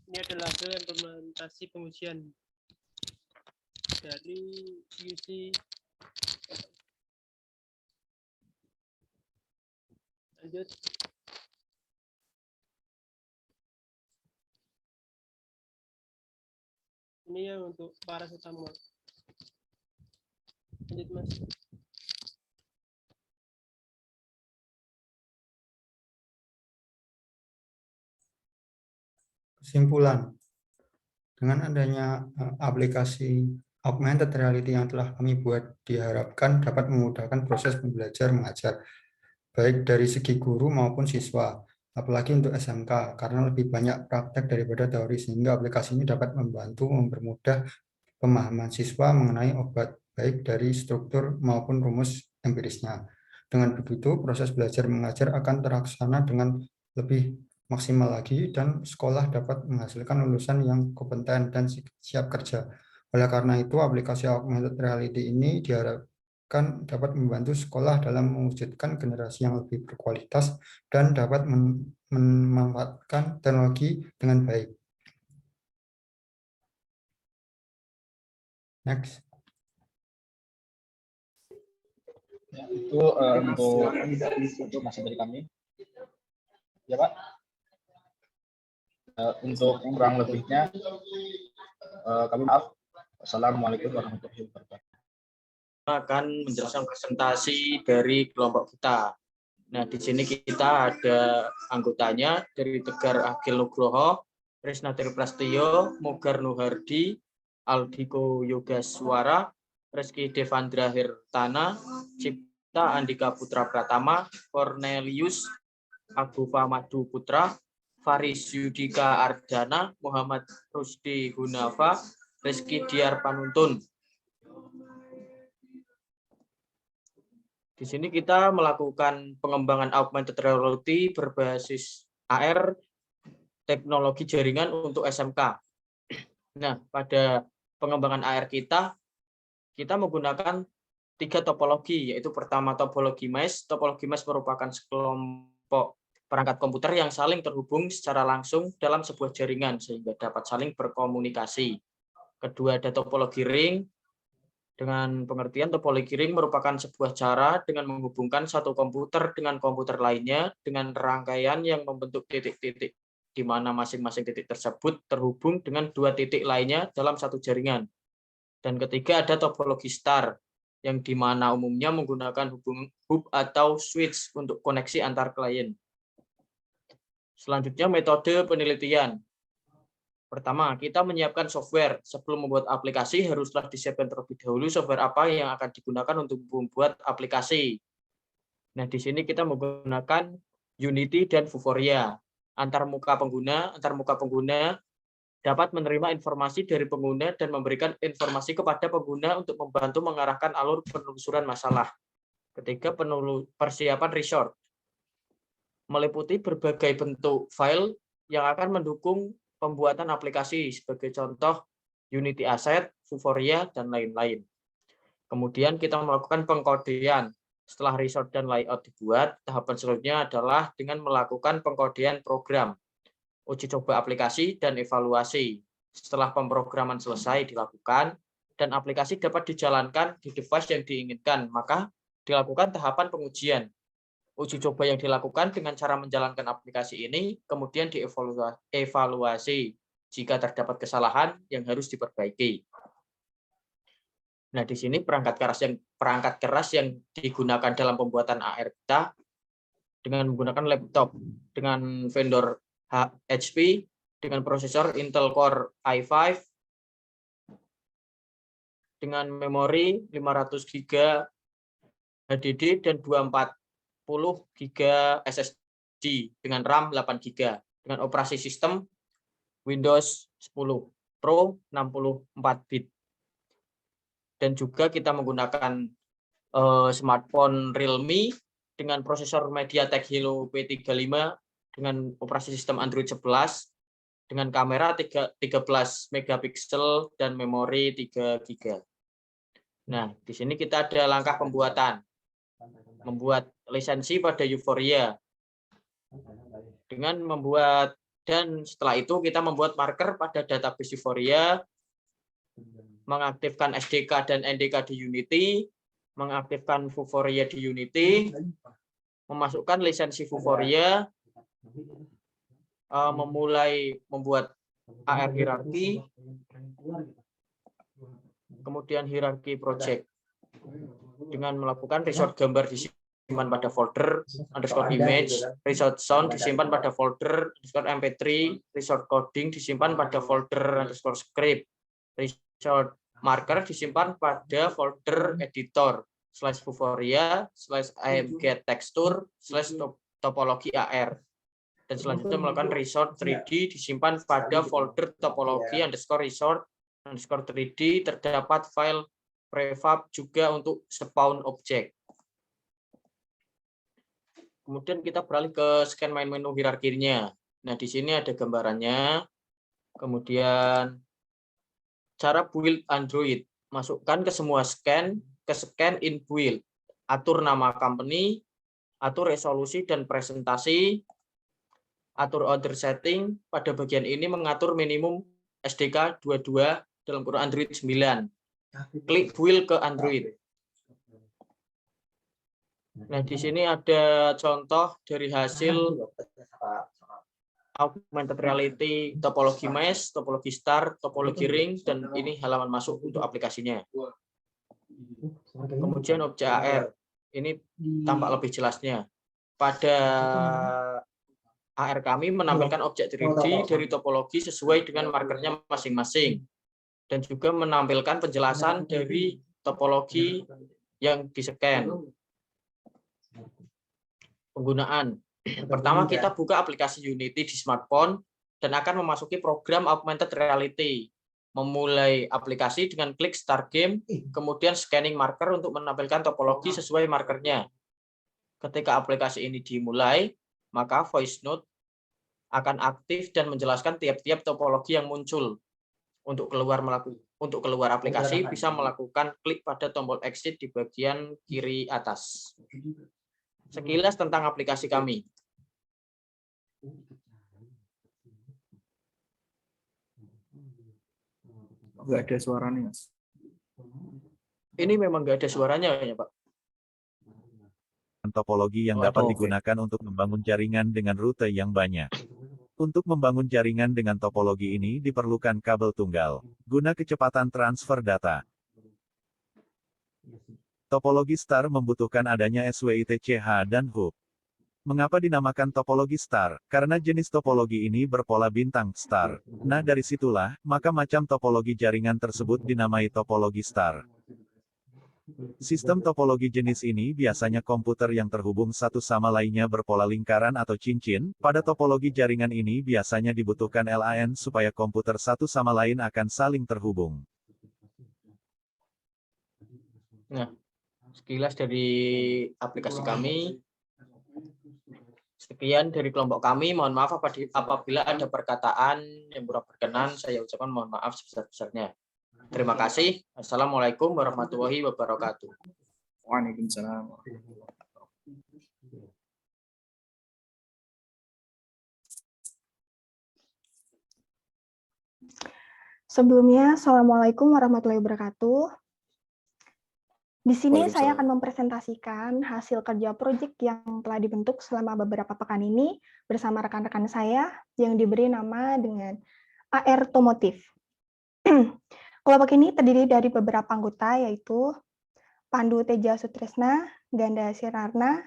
Speaker 20: Ini adalah hasil implementasi pengujian dari UC. Lanjut. Ini yang untuk paracetamol. Lanjut, Mas.
Speaker 21: Kesimpulan, dengan adanya aplikasi augmented reality yang telah kami buat diharapkan dapat memudahkan proses belajar mengajar, baik dari segi guru maupun siswa, apalagi untuk SMK, karena lebih banyak praktek daripada teori, sehingga aplikasi ini dapat membantu mempermudah pemahaman siswa mengenai obat, baik dari struktur maupun rumus empirisnya. Dengan begitu, proses belajar mengajar akan terlaksana dengan lebih maksimal lagi, dan sekolah dapat menghasilkan lulusan yang kompeten dan siap kerja. Oleh karena itu, aplikasi augmented reality ini diharapkan dapat membantu sekolah dalam mewujudkan generasi yang lebih berkualitas dan dapat memanfaatkan teknologi dengan baik. Next.
Speaker 14: Ya, itu untuk masih dari kami. Ya, Pak. Untuk kurang lebihnya, kami maaf. Assalamualaikum warahmatullahi wabarakatuh.
Speaker 22: Akan menjelaskan presentasi dari kelompok kita. Nah, di sini kita ada anggotanya dari Tegar Agil Nugroho, Krisna Triprastio, Mugar Nuhardi, Aldiko Yogaswara, Reski Devandra Hirtana, Cipta Andika Putra Pratama, Cornelius Agufa Madu Putra, Faris Yudika Ardana, Muhammad Rusdi Hunafa, Rizky Diar Panuntun. Di sini kita melakukan pengembangan augmented reality berbasis AR, teknologi jaringan untuk SMK. Nah, pada pengembangan AR kita menggunakan 3 topologi, yaitu pertama topologi mesh. Topologi mesh merupakan sekelompok perangkat komputer yang saling terhubung secara langsung dalam sebuah jaringan sehingga dapat saling berkomunikasi. Kedua, ada topologi ring. Dengan pengertian topologi ring merupakan sebuah cara dengan menghubungkan satu komputer dengan komputer lainnya dengan rangkaian yang membentuk titik-titik, di mana masing-masing titik tersebut terhubung dengan 2 titik lainnya dalam satu jaringan. Dan ketiga, ada topologi star, yang di mana umumnya menggunakan hub atau switch untuk koneksi antar klien. Selanjutnya, metode penelitian. Pertama, kita menyiapkan software. Sebelum membuat aplikasi, haruslah disiapkan terlebih dahulu software apa yang akan digunakan untuk membuat aplikasi. Nah, di sini kita menggunakan Unity dan Vuforia. Antar muka pengguna dapat menerima informasi dari pengguna dan memberikan informasi kepada pengguna untuk membantu mengarahkan alur penelusuran masalah. Ketiga, persiapan resort. Meliputi berbagai bentuk file yang akan mendukung pembuatan aplikasi, sebagai contoh Unity Asset, Vuforia, dan lain-lain. Kemudian kita melakukan pengkodean. Setelah resort dan layout dibuat, tahapan selanjutnya adalah dengan melakukan pengkodean program, uji coba aplikasi, dan evaluasi. Setelah pemrograman selesai dilakukan, dan aplikasi dapat dijalankan di device yang diinginkan, maka dilakukan tahapan pengujian. Uji coba yang dilakukan dengan cara menjalankan aplikasi ini, kemudian dievaluasi jika terdapat kesalahan yang harus diperbaiki. Nah, di sini perangkat keras yang digunakan dalam pembuatan AR kita dengan menggunakan laptop dengan vendor HP dengan prosesor Intel Core i5 dengan memori 500 GB HDD dan 240 GB SSD dengan RAM 8 GB dengan operasi sistem Windows 10 Pro 64 bit. Dan juga kita menggunakan smartphone Realme dengan prosesor MediaTek Helio P35 dengan operasi sistem Android 11 dengan kamera 13 megapiksel dan memori 3 GB. Nah, di sini kita ada langkah pembuatan. Membuat lisensi pada Vuforia. Dengan membuat, dan setelah itu kita membuat marker pada database Vuforia, mengaktifkan SDK dan NDK di Unity, mengaktifkan Vuforia di Unity, memasukkan lisensi Vuforia, memulai membuat AR hierarki, kemudian hierarki project dengan melakukan resort gambar disimpan pada folder _image, resort sound disimpan pada folder _mp3, resort coding disimpan pada folder _script, resort marker disimpan pada folder editor /Vuforia /amg tekstur /topologi AR. Dan selanjutnya melakukan resort 3D disimpan pada folder topologi _resort _3D. Terdapat file prefab juga untuk spawn objek. Kemudian kita beralih ke scan main menu hierarkinya. Nah, di sini ada gambarannya. Kemudian cara build Android. Masukkan ke semua scan, ke scan in build. Atur nama company, atur resolusi dan presentasi, atur order setting. Pada bagian ini mengatur minimum SDK 22 dalam kurung Android 9. Klik build ke Android. Nah, di sini ada contoh dari hasil augmented reality topologi mesh, topologi star, topologi ring, dan ini halaman masuk untuk aplikasinya. Kemudian objek AR, ini tampak lebih jelasnya. Pada AR kami menampilkan objek 3D dari topologi sesuai dengan markernya masing-masing. Dan juga menampilkan penjelasan dari topologi yang di-scan. Penggunaan. Pertama, kita buka aplikasi Unity di smartphone dan akan memasuki program augmented reality. Memulai aplikasi dengan klik Start Game, kemudian scanning marker untuk menampilkan topologi sesuai markernya. Ketika aplikasi ini dimulai, maka voice note akan aktif dan menjelaskan tiap-tiap topologi yang muncul. Untuk keluar aplikasi bisa melakukan klik pada tombol exit di bagian kiri atas. Sekilas tentang aplikasi kami.
Speaker 1: Nggak ada suaranya, Mas.
Speaker 22: Ini memang nggak ada suaranya, ya, Pak.
Speaker 12: Topologi yang dapat digunakan untuk membangun jaringan dengan rute yang banyak. Untuk membangun jaringan dengan topologi ini diperlukan kabel tunggal, guna kecepatan transfer data. Topologi star membutuhkan adanya SWITCH dan hub. Mengapa dinamakan topologi star? Karena jenis topologi ini berpola bintang star. Nah, dari situlah, maka macam topologi jaringan tersebut dinamai topologi star. Sistem topologi jenis ini biasanya komputer yang terhubung satu sama lainnya berpola lingkaran atau cincin. Pada topologi jaringan ini biasanya dibutuhkan LAN supaya komputer satu sama lain akan saling terhubung.
Speaker 22: Nah, sekilas dari aplikasi kami. Sekian dari kelompok kami. Mohon maaf apabila ada perkataan yang kurang berkenan. Saya ucapkan mohon maaf sebesar-besarnya. Terima kasih. Assalamualaikum warahmatullahi wabarakatuh.
Speaker 1: Waalaikumsalam.
Speaker 2: Sebelumnya, Assalamualaikum warahmatullahi wabarakatuh. Di sini saya akan mempresentasikan hasil kerja proyek yang telah dibentuk selama beberapa pekan ini bersama rekan-rekan saya yang diberi nama dengan AR Tomotif. Kelompok ini terdiri dari beberapa anggota yaitu Pandu Teja Sutresna, Ganda Sirarna,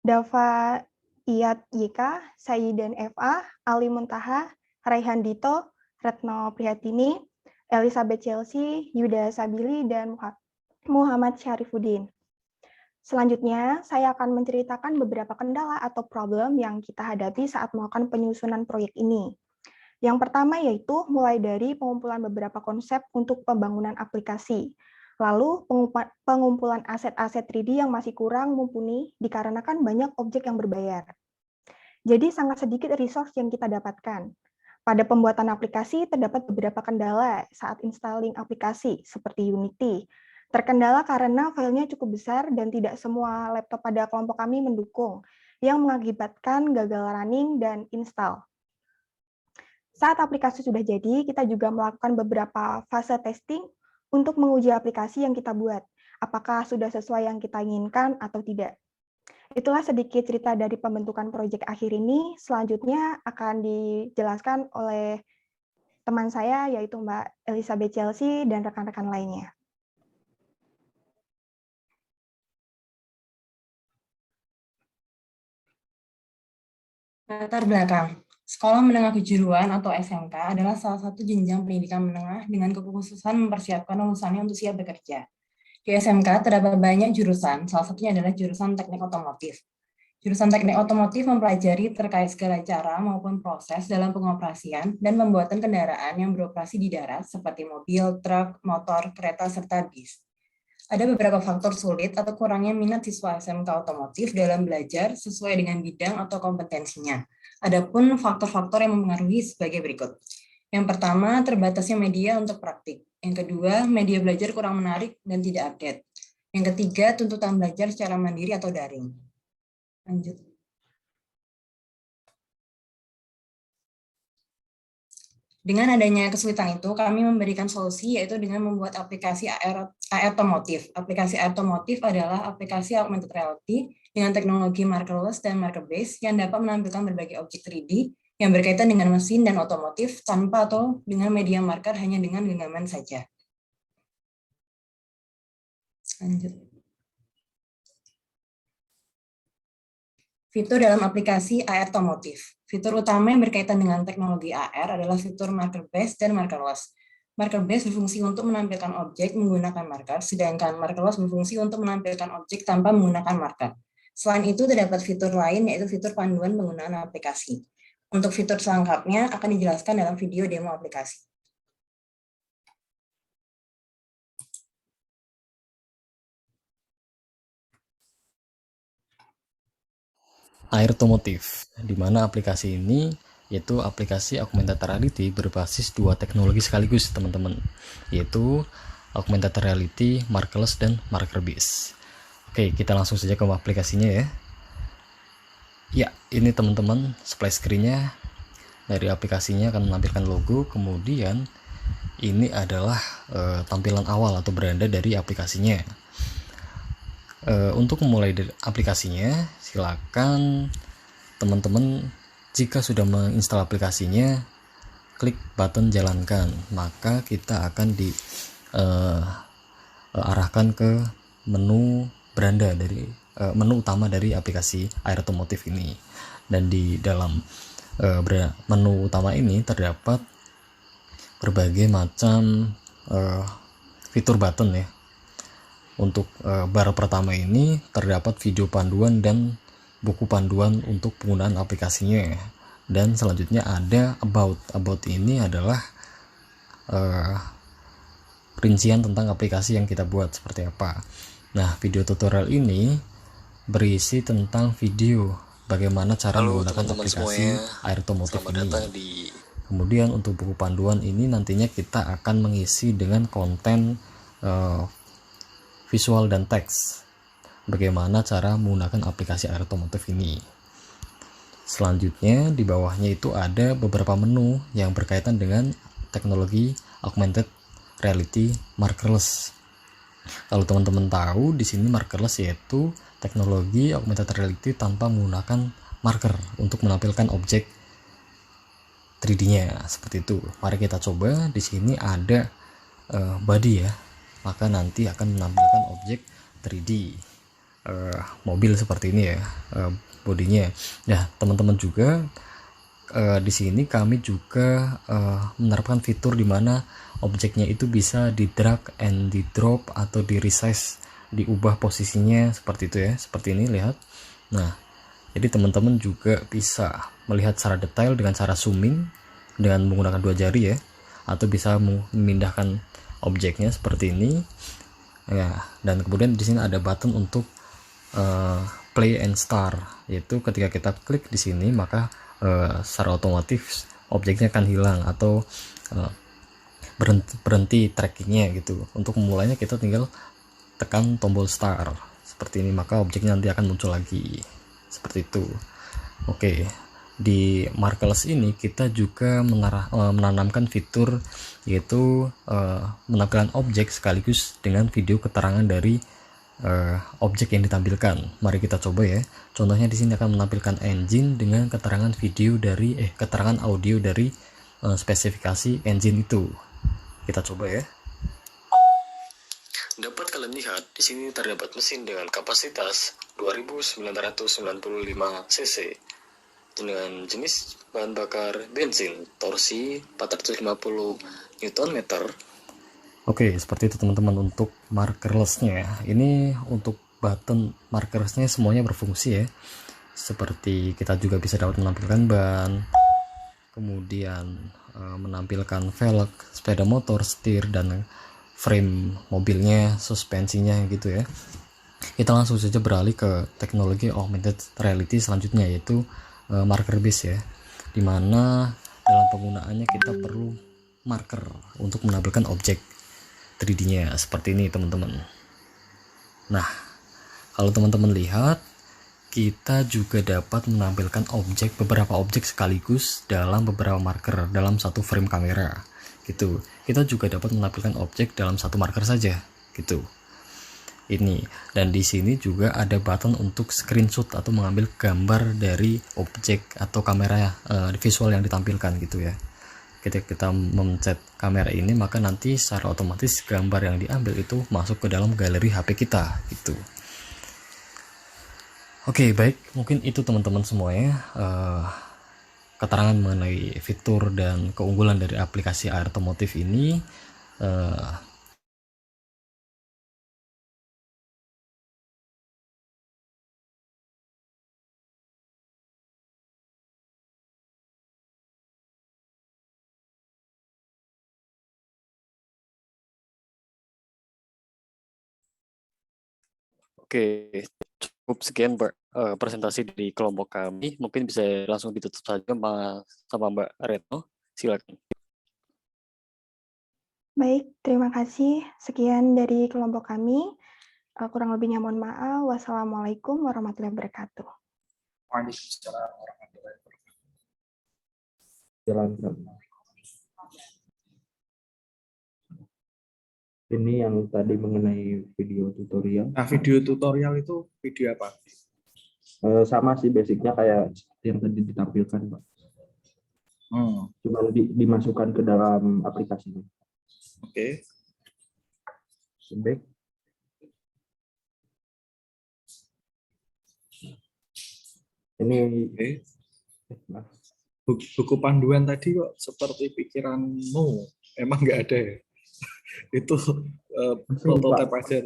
Speaker 2: Dava Iyat Yika, Sayyidin FA, Ali Muntaha, Raihan Dito, Retno Prihatini, Elizabeth Chelsea, Yuda Sabili, dan Muhammad Syarifuddin. Selanjutnya, saya akan menceritakan beberapa kendala atau problem yang kita hadapi saat melakukan penyusunan proyek ini. Yang pertama yaitu mulai dari pengumpulan beberapa konsep untuk pembangunan aplikasi, lalu pengumpulan aset-aset 3D yang masih kurang mumpuni dikarenakan banyak objek yang berbayar. Jadi sangat sedikit resource yang kita dapatkan. Pada pembuatan aplikasi terdapat beberapa kendala saat installing aplikasi seperti Unity. Terkendala karena filenya cukup besar dan tidak semua laptop pada kelompok kami mendukung, yang mengakibatkan gagal running dan install. Saat aplikasi sudah jadi, kita juga melakukan beberapa fase testing untuk menguji aplikasi yang kita buat, apakah sudah sesuai yang kita inginkan atau tidak. Itulah sedikit cerita dari pembentukan proyek akhir ini. Selanjutnya akan dijelaskan oleh teman saya, yaitu Mbak Elizabeth Chelsea dan rekan-rekan lainnya.
Speaker 4: Latar belakang. Sekolah Menengah Kejuruan atau SMK adalah salah satu jenjang pendidikan menengah dengan kekhususan mempersiapkan lulusannya untuk siap bekerja. Di SMK terdapat banyak jurusan, salah satunya adalah jurusan teknik otomotif. Jurusan teknik otomotif mempelajari terkait segala cara maupun proses dalam pengoperasian dan pembuatan kendaraan yang beroperasi di darat seperti mobil, truk, motor, kereta, serta bis. Ada beberapa faktor sulit atau kurangnya minat siswa SMK otomotif dalam belajar sesuai dengan bidang atau kompetensinya. Adapun faktor-faktor yang mempengaruhi sebagai berikut. Yang pertama, terbatasnya media untuk praktik. Yang kedua, media belajar kurang menarik dan tidak update. Yang ketiga, tuntutan belajar secara mandiri atau daring. Lanjut. Dengan adanya kesulitan itu, kami memberikan solusi yaitu dengan membuat aplikasi AR Tomotif. Aplikasi AR Tomotif adalah aplikasi augmented reality dengan teknologi markerless dan marker base yang dapat menampilkan berbagai objek 3D yang berkaitan dengan mesin dan otomotif tanpa atau dengan media marker hanya dengan genggaman saja. Lanjut. Fitur dalam aplikasi AR Tomotif. Fitur utama yang berkaitan dengan teknologi AR adalah fitur marker base dan markerless. Marker base berfungsi untuk menampilkan objek menggunakan marker, sedangkan markerless berfungsi untuk menampilkan objek tanpa menggunakan marker. Selain itu, terdapat fitur lain yaitu fitur panduan penggunaan aplikasi. Untuk fitur selengkapnya akan dijelaskan dalam video demo aplikasi.
Speaker 23: AR Tomotif, di mana aplikasi ini yaitu aplikasi augmented reality berbasis dua teknologi sekaligus, teman-teman, yaitu augmented reality, markerless, dan marker base. Oke, kita langsung saja ke aplikasinya ya. Ya, ini teman-teman splash screen-nya. Dari aplikasinya akan menampilkan logo, kemudian ini adalah tampilan awal atau beranda dari aplikasinya. Untuk memulai dari aplikasinya, silakan teman-teman jika sudah menginstal aplikasinya, klik button jalankan, maka kita akan diarahkan ke menu beranda dari menu utama dari aplikasi AR Tomotif ini. Dan di dalam menu utama ini terdapat berbagai macam fitur button ya. Untuk bar pertama ini terdapat video panduan dan buku panduan untuk penggunaan aplikasinya. Dan selanjutnya ada about. About ini adalah rincian tentang aplikasi yang kita buat seperti apa. Nah, video tutorial ini berisi tentang video bagaimana cara Halo menggunakan teman-teman aplikasi semuanya, Airtomotive selamat ini. datang di... Kemudian untuk buku panduan ini nantinya kita akan mengisi dengan konten visual dan teks. Bagaimana cara menggunakan aplikasi Airtomotive ini. Selanjutnya di bawahnya itu ada beberapa menu yang berkaitan dengan teknologi augmented reality markerless. Kalau teman-teman tahu, di sini markerless yaitu teknologi augmented reality tanpa menggunakan marker untuk menampilkan objek 3D-nya seperti itu. Mari kita coba. Di sini ada body ya, maka nanti akan menampilkan objek 3D mobil seperti ini ya, bodinya. Nah, teman-teman juga di sini kami juga menerapkan fitur di mana objeknya itu bisa di drag and di drop atau di resize, diubah posisinya seperti itu ya, seperti ini lihat. Nah, jadi teman-teman juga bisa melihat secara detail dengan cara zooming dengan menggunakan 2 jari ya, atau bisa memindahkan objeknya seperti ini ya. Dan kemudian di sini ada button untuk play and start, yaitu ketika kita klik di sini maka secara otomatis objeknya akan hilang atau berhenti trackingnya gitu. Untuk memulainya kita tinggal tekan tombol start seperti ini, maka objeknya nanti akan muncul lagi seperti itu. Oke, di markerless ini kita juga menanamkan fitur yaitu menampilkan objek sekaligus dengan video keterangan dari objek yang ditampilkan. Mari kita coba ya. Contohnya di sini akan menampilkan engine dengan keterangan video dari keterangan audio dari spesifikasi engine itu. Kita coba ya. Dapat kalian lihat di sini terdapat mesin dengan kapasitas 2995 cc dengan jenis bahan bakar bensin, torsi 450 Nm. Oke, seperti itu teman-teman untuk markerless-nya. Ini untuk button markerless-nya semuanya berfungsi ya. Seperti kita juga bisa dapat menampilkan ban, kemudian menampilkan velg, sepeda motor, setir, dan frame mobilnya, suspensinya gitu ya. Kita langsung saja beralih ke teknologi augmented reality selanjutnya, yaitu marker base ya, dimana dalam penggunaannya kita perlu marker untuk menampilkan objek 3D-nya seperti ini teman-teman. Nah, kalau teman-teman lihat, kita juga dapat menampilkan beberapa objek sekaligus dalam beberapa marker dalam satu frame kamera gitu. Kita juga dapat menampilkan objek dalam satu marker saja gitu. Ini, dan di sini juga ada button untuk screenshot atau mengambil gambar dari objek atau kamera visual yang ditampilkan gitu ya. Ketika kita memencet kamera ini, maka nanti secara otomatis gambar yang diambil itu masuk ke dalam galeri HP kita gitu. Oke, baik, mungkin itu teman-teman semuanya keterangan mengenai fitur dan keunggulan dari aplikasi Airtomotive ini. Oke, cukup sekian presentasi dari kelompok kami. Mungkin bisa langsung ditutup saja sama Mbak Retno. Silakan.
Speaker 2: Baik, terima kasih. Sekian dari kelompok kami. Kurang lebihnya mohon maaf. Wassalamualaikum warahmatullahi wabarakatuh.
Speaker 1: Waalaikumsalam warahmatullahi wabarakatuh.
Speaker 5: Jalankan. Ini yang tadi mengenai video tutorial.
Speaker 1: Nah, video tutorial itu video apa?
Speaker 5: Sama sih, basicnya kayak yang tadi ditampilkan, Pak. Cuma dimasukkan ke dalam aplikasinya.
Speaker 1: Oke.
Speaker 5: Baik. Ini
Speaker 1: buku panduan tadi kok seperti pikiranmu, emang nggak ada ya? Itu prototipe aja.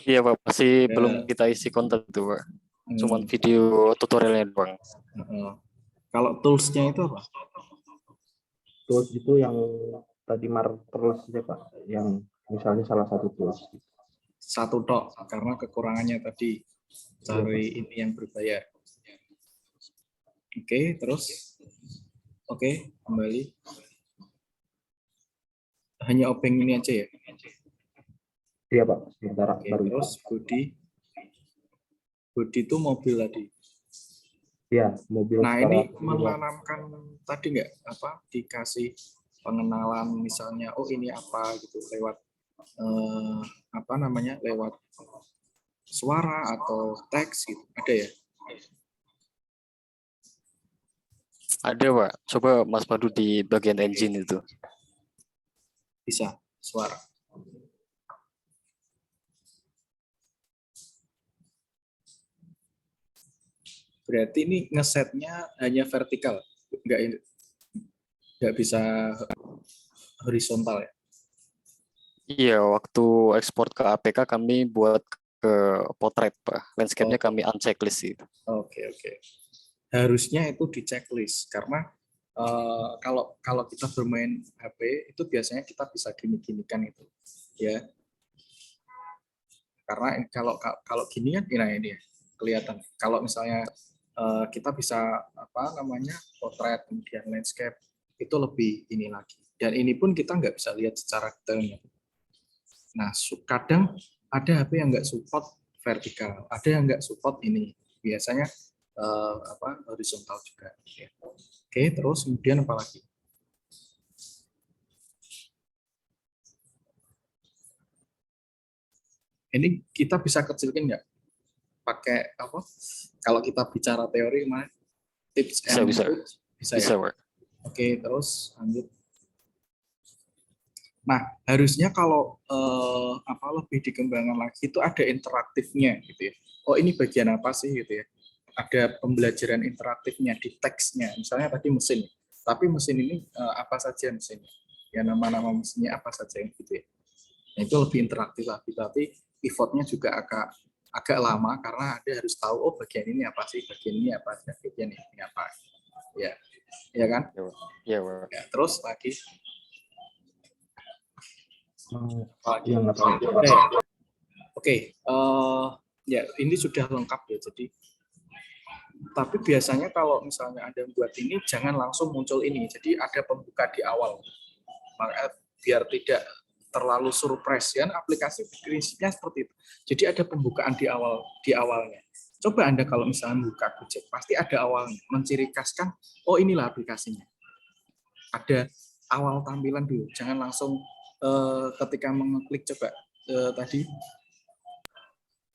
Speaker 23: Iya Pak, masih belum kita isi konten itu Pak. Cuman video tutorialnya doang.
Speaker 1: Kalau toolsnya itu apa?
Speaker 5: Tools itu yang tadi markerless aja Pak, yang misalnya salah satu tools.
Speaker 1: Satu tok, karena kekurangannya tadi cari ini yang berbayar. Oke, terus oke, kembali. Hanya obeng ini aja ya?
Speaker 5: Iya Pak, sementara
Speaker 1: Oke,
Speaker 5: baru.
Speaker 1: terus body itu mobil tadi.
Speaker 5: Iya, mobil.
Speaker 1: Nah,
Speaker 5: secara
Speaker 1: ini
Speaker 5: keseluruhan.
Speaker 1: menanamkan tadi nggak apa dikasih pengenalan misalnya, oh ini apa gitu lewat apa namanya lewat suara atau teks gitu, ada ya?
Speaker 23: Ada, Pak. Coba Mas Madu di bagian engine itu.
Speaker 1: Bisa suara. Berarti ini ngesetnya hanya vertikal, nggak bisa horizontal ya?
Speaker 23: Iya, waktu ekspor ke APK kami buat ke potret, Pak. Landscape-nya kami unchecklist itu.
Speaker 1: Oke. Harusnya itu di checklist karena kalau kita bermain HP itu biasanya kita bisa gini-ginikan itu, ya. Karena kalau gini kan ini ya, kelihatan. Kalau misalnya kita bisa apa namanya potret kemudian landscape itu lebih ini lagi. Dan ini pun kita nggak bisa lihat secara detailnya. Nah, kadang ada HP yang nggak support vertikal, ada yang nggak support ini. Biasanya horizontal juga. Ya. Oke, terus kemudian apa lagi? Ini kita bisa kecilkan nggak? Pakai apa? Kalau kita bicara teori, mana tips and tricks? Bisa ya? Oke, terus lanjut. Nah, harusnya kalau lebih dikembangkan lagi itu ada interaktifnya gitu ya. Oh, ini bagian apa sih gitu ya? Ada pembelajaran interaktifnya di teksnya. Misalnya tadi mesin, tapi mesin ini apa saja mesinnya? Ya nama-nama mesinnya apa saja gitu ya. Nah, itu lebih interaktif lagi, tapi pivotnya juga agak lama karena Anda harus tahu oh bagian ini apa sih, bagian ini apa, bagian ini apa. Ya kan?
Speaker 23: Iya,
Speaker 1: ya, terus lagi Oke, ya ini sudah lengkap ya. Jadi, tapi biasanya kalau misalnya Anda buat ini, jangan langsung muncul ini. Jadi ada pembuka di awal, biar tidak terlalu surprise. Ya, aplikasi prinsipnya seperti itu. Jadi ada pembukaan di awalnya. Coba Anda kalau misalnya buka Gojek, pasti ada awalnya, menciri khaskan. Oh inilah aplikasinya. Ada awal tampilan dulu, jangan langsung ketika mengeklik coba tadi.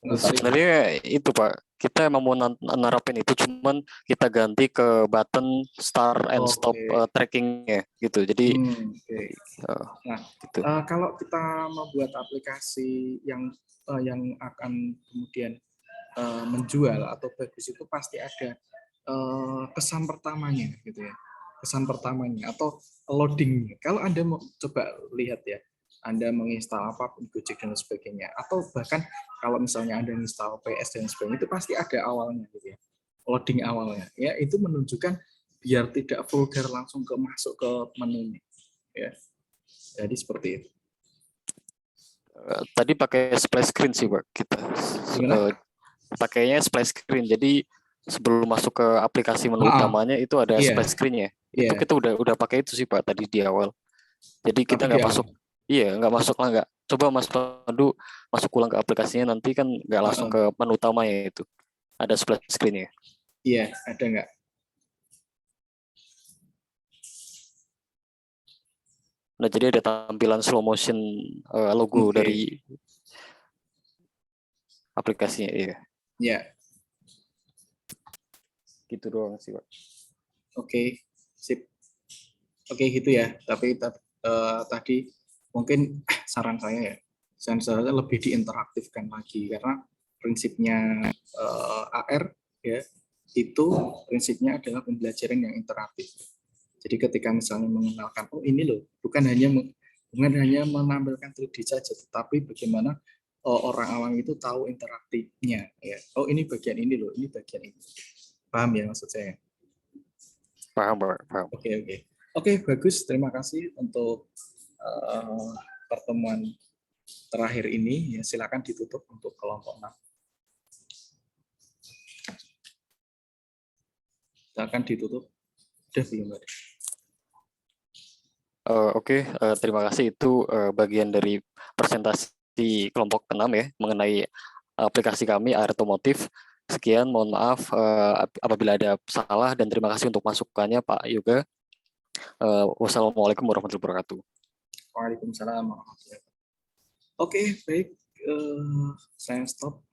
Speaker 23: Sebenarnya itu Pak, kita emang mau narapin itu, cuman kita ganti ke button start and stop trackingnya gitu. Jadi,
Speaker 1: nah, gitu. Kalau kita membuat aplikasi yang akan kemudian menjual atau bagus itu pasti ada kesan pertamanya gitu ya, kesan pertamanya atau loading. Kalau Anda mau coba lihat ya, Anda menginstal apapun Gojek dan sebagainya, atau bahkan kalau misalnya Anda menginstal PS dan sebagainya, itu pasti ada awalnya gitu ya, loading awalnya. Ya itu menunjukkan biar tidak vulgar langsung masuk ke menunya. Ya, jadi seperti itu.
Speaker 23: Tadi pakai splash screen sih Pak kita. Pakainya splash screen. Jadi sebelum masuk ke aplikasi menu utamanya itu ada splash screen-nya. Itu kita udah pakai itu sih Pak tadi di awal. Jadi kita nggak masuk. Iya, nggak masuk lah nggak. Coba Mas Pandu masuk ulang ke aplikasinya, nanti kan nggak langsung ke menu utamanya itu. Ada splash screen-nya.
Speaker 1: Iya, ada nggak?
Speaker 23: Nah, jadi ada tampilan slow motion logo dari aplikasinya. Iya.
Speaker 1: Iya.
Speaker 23: Gitu doang sih, Pak.
Speaker 1: Oke, sip. Oke, gitu ya. Tapi tadi mungkin saran saya ya, sensornya lebih diinteraktifkan lagi karena prinsipnya AR ya itu prinsipnya adalah pembelajaran yang interaktif. Jadi ketika misalnya mengenalkan oh ini loh, bukan hanya menampilkan 3D saja, tetapi bagaimana orang awam itu tahu interaktifnya ya. Oh ini bagian ini loh, ini bagian ini. Paham ya maksud saya?
Speaker 23: Paham, paham.
Speaker 1: Oke, bagus. Terima kasih untuk pertemuan terakhir ini. Ya, silakan ditutup untuk kelompok 6. Silakan ditutup. Udah belum ada?
Speaker 23: Oke, terima kasih. Itu bagian dari presentasi kelompok 6 ya, mengenai aplikasi kami AR Otomotif. Sekian, mohon maaf apabila ada salah, dan terima kasih untuk masukannya Pak Yoga. Wassalamualaikum warahmatullahi wabarakatuh.
Speaker 1: Waalaikumsalam warahmatullahi wabarakatuh. Oke, baik. Saya stop.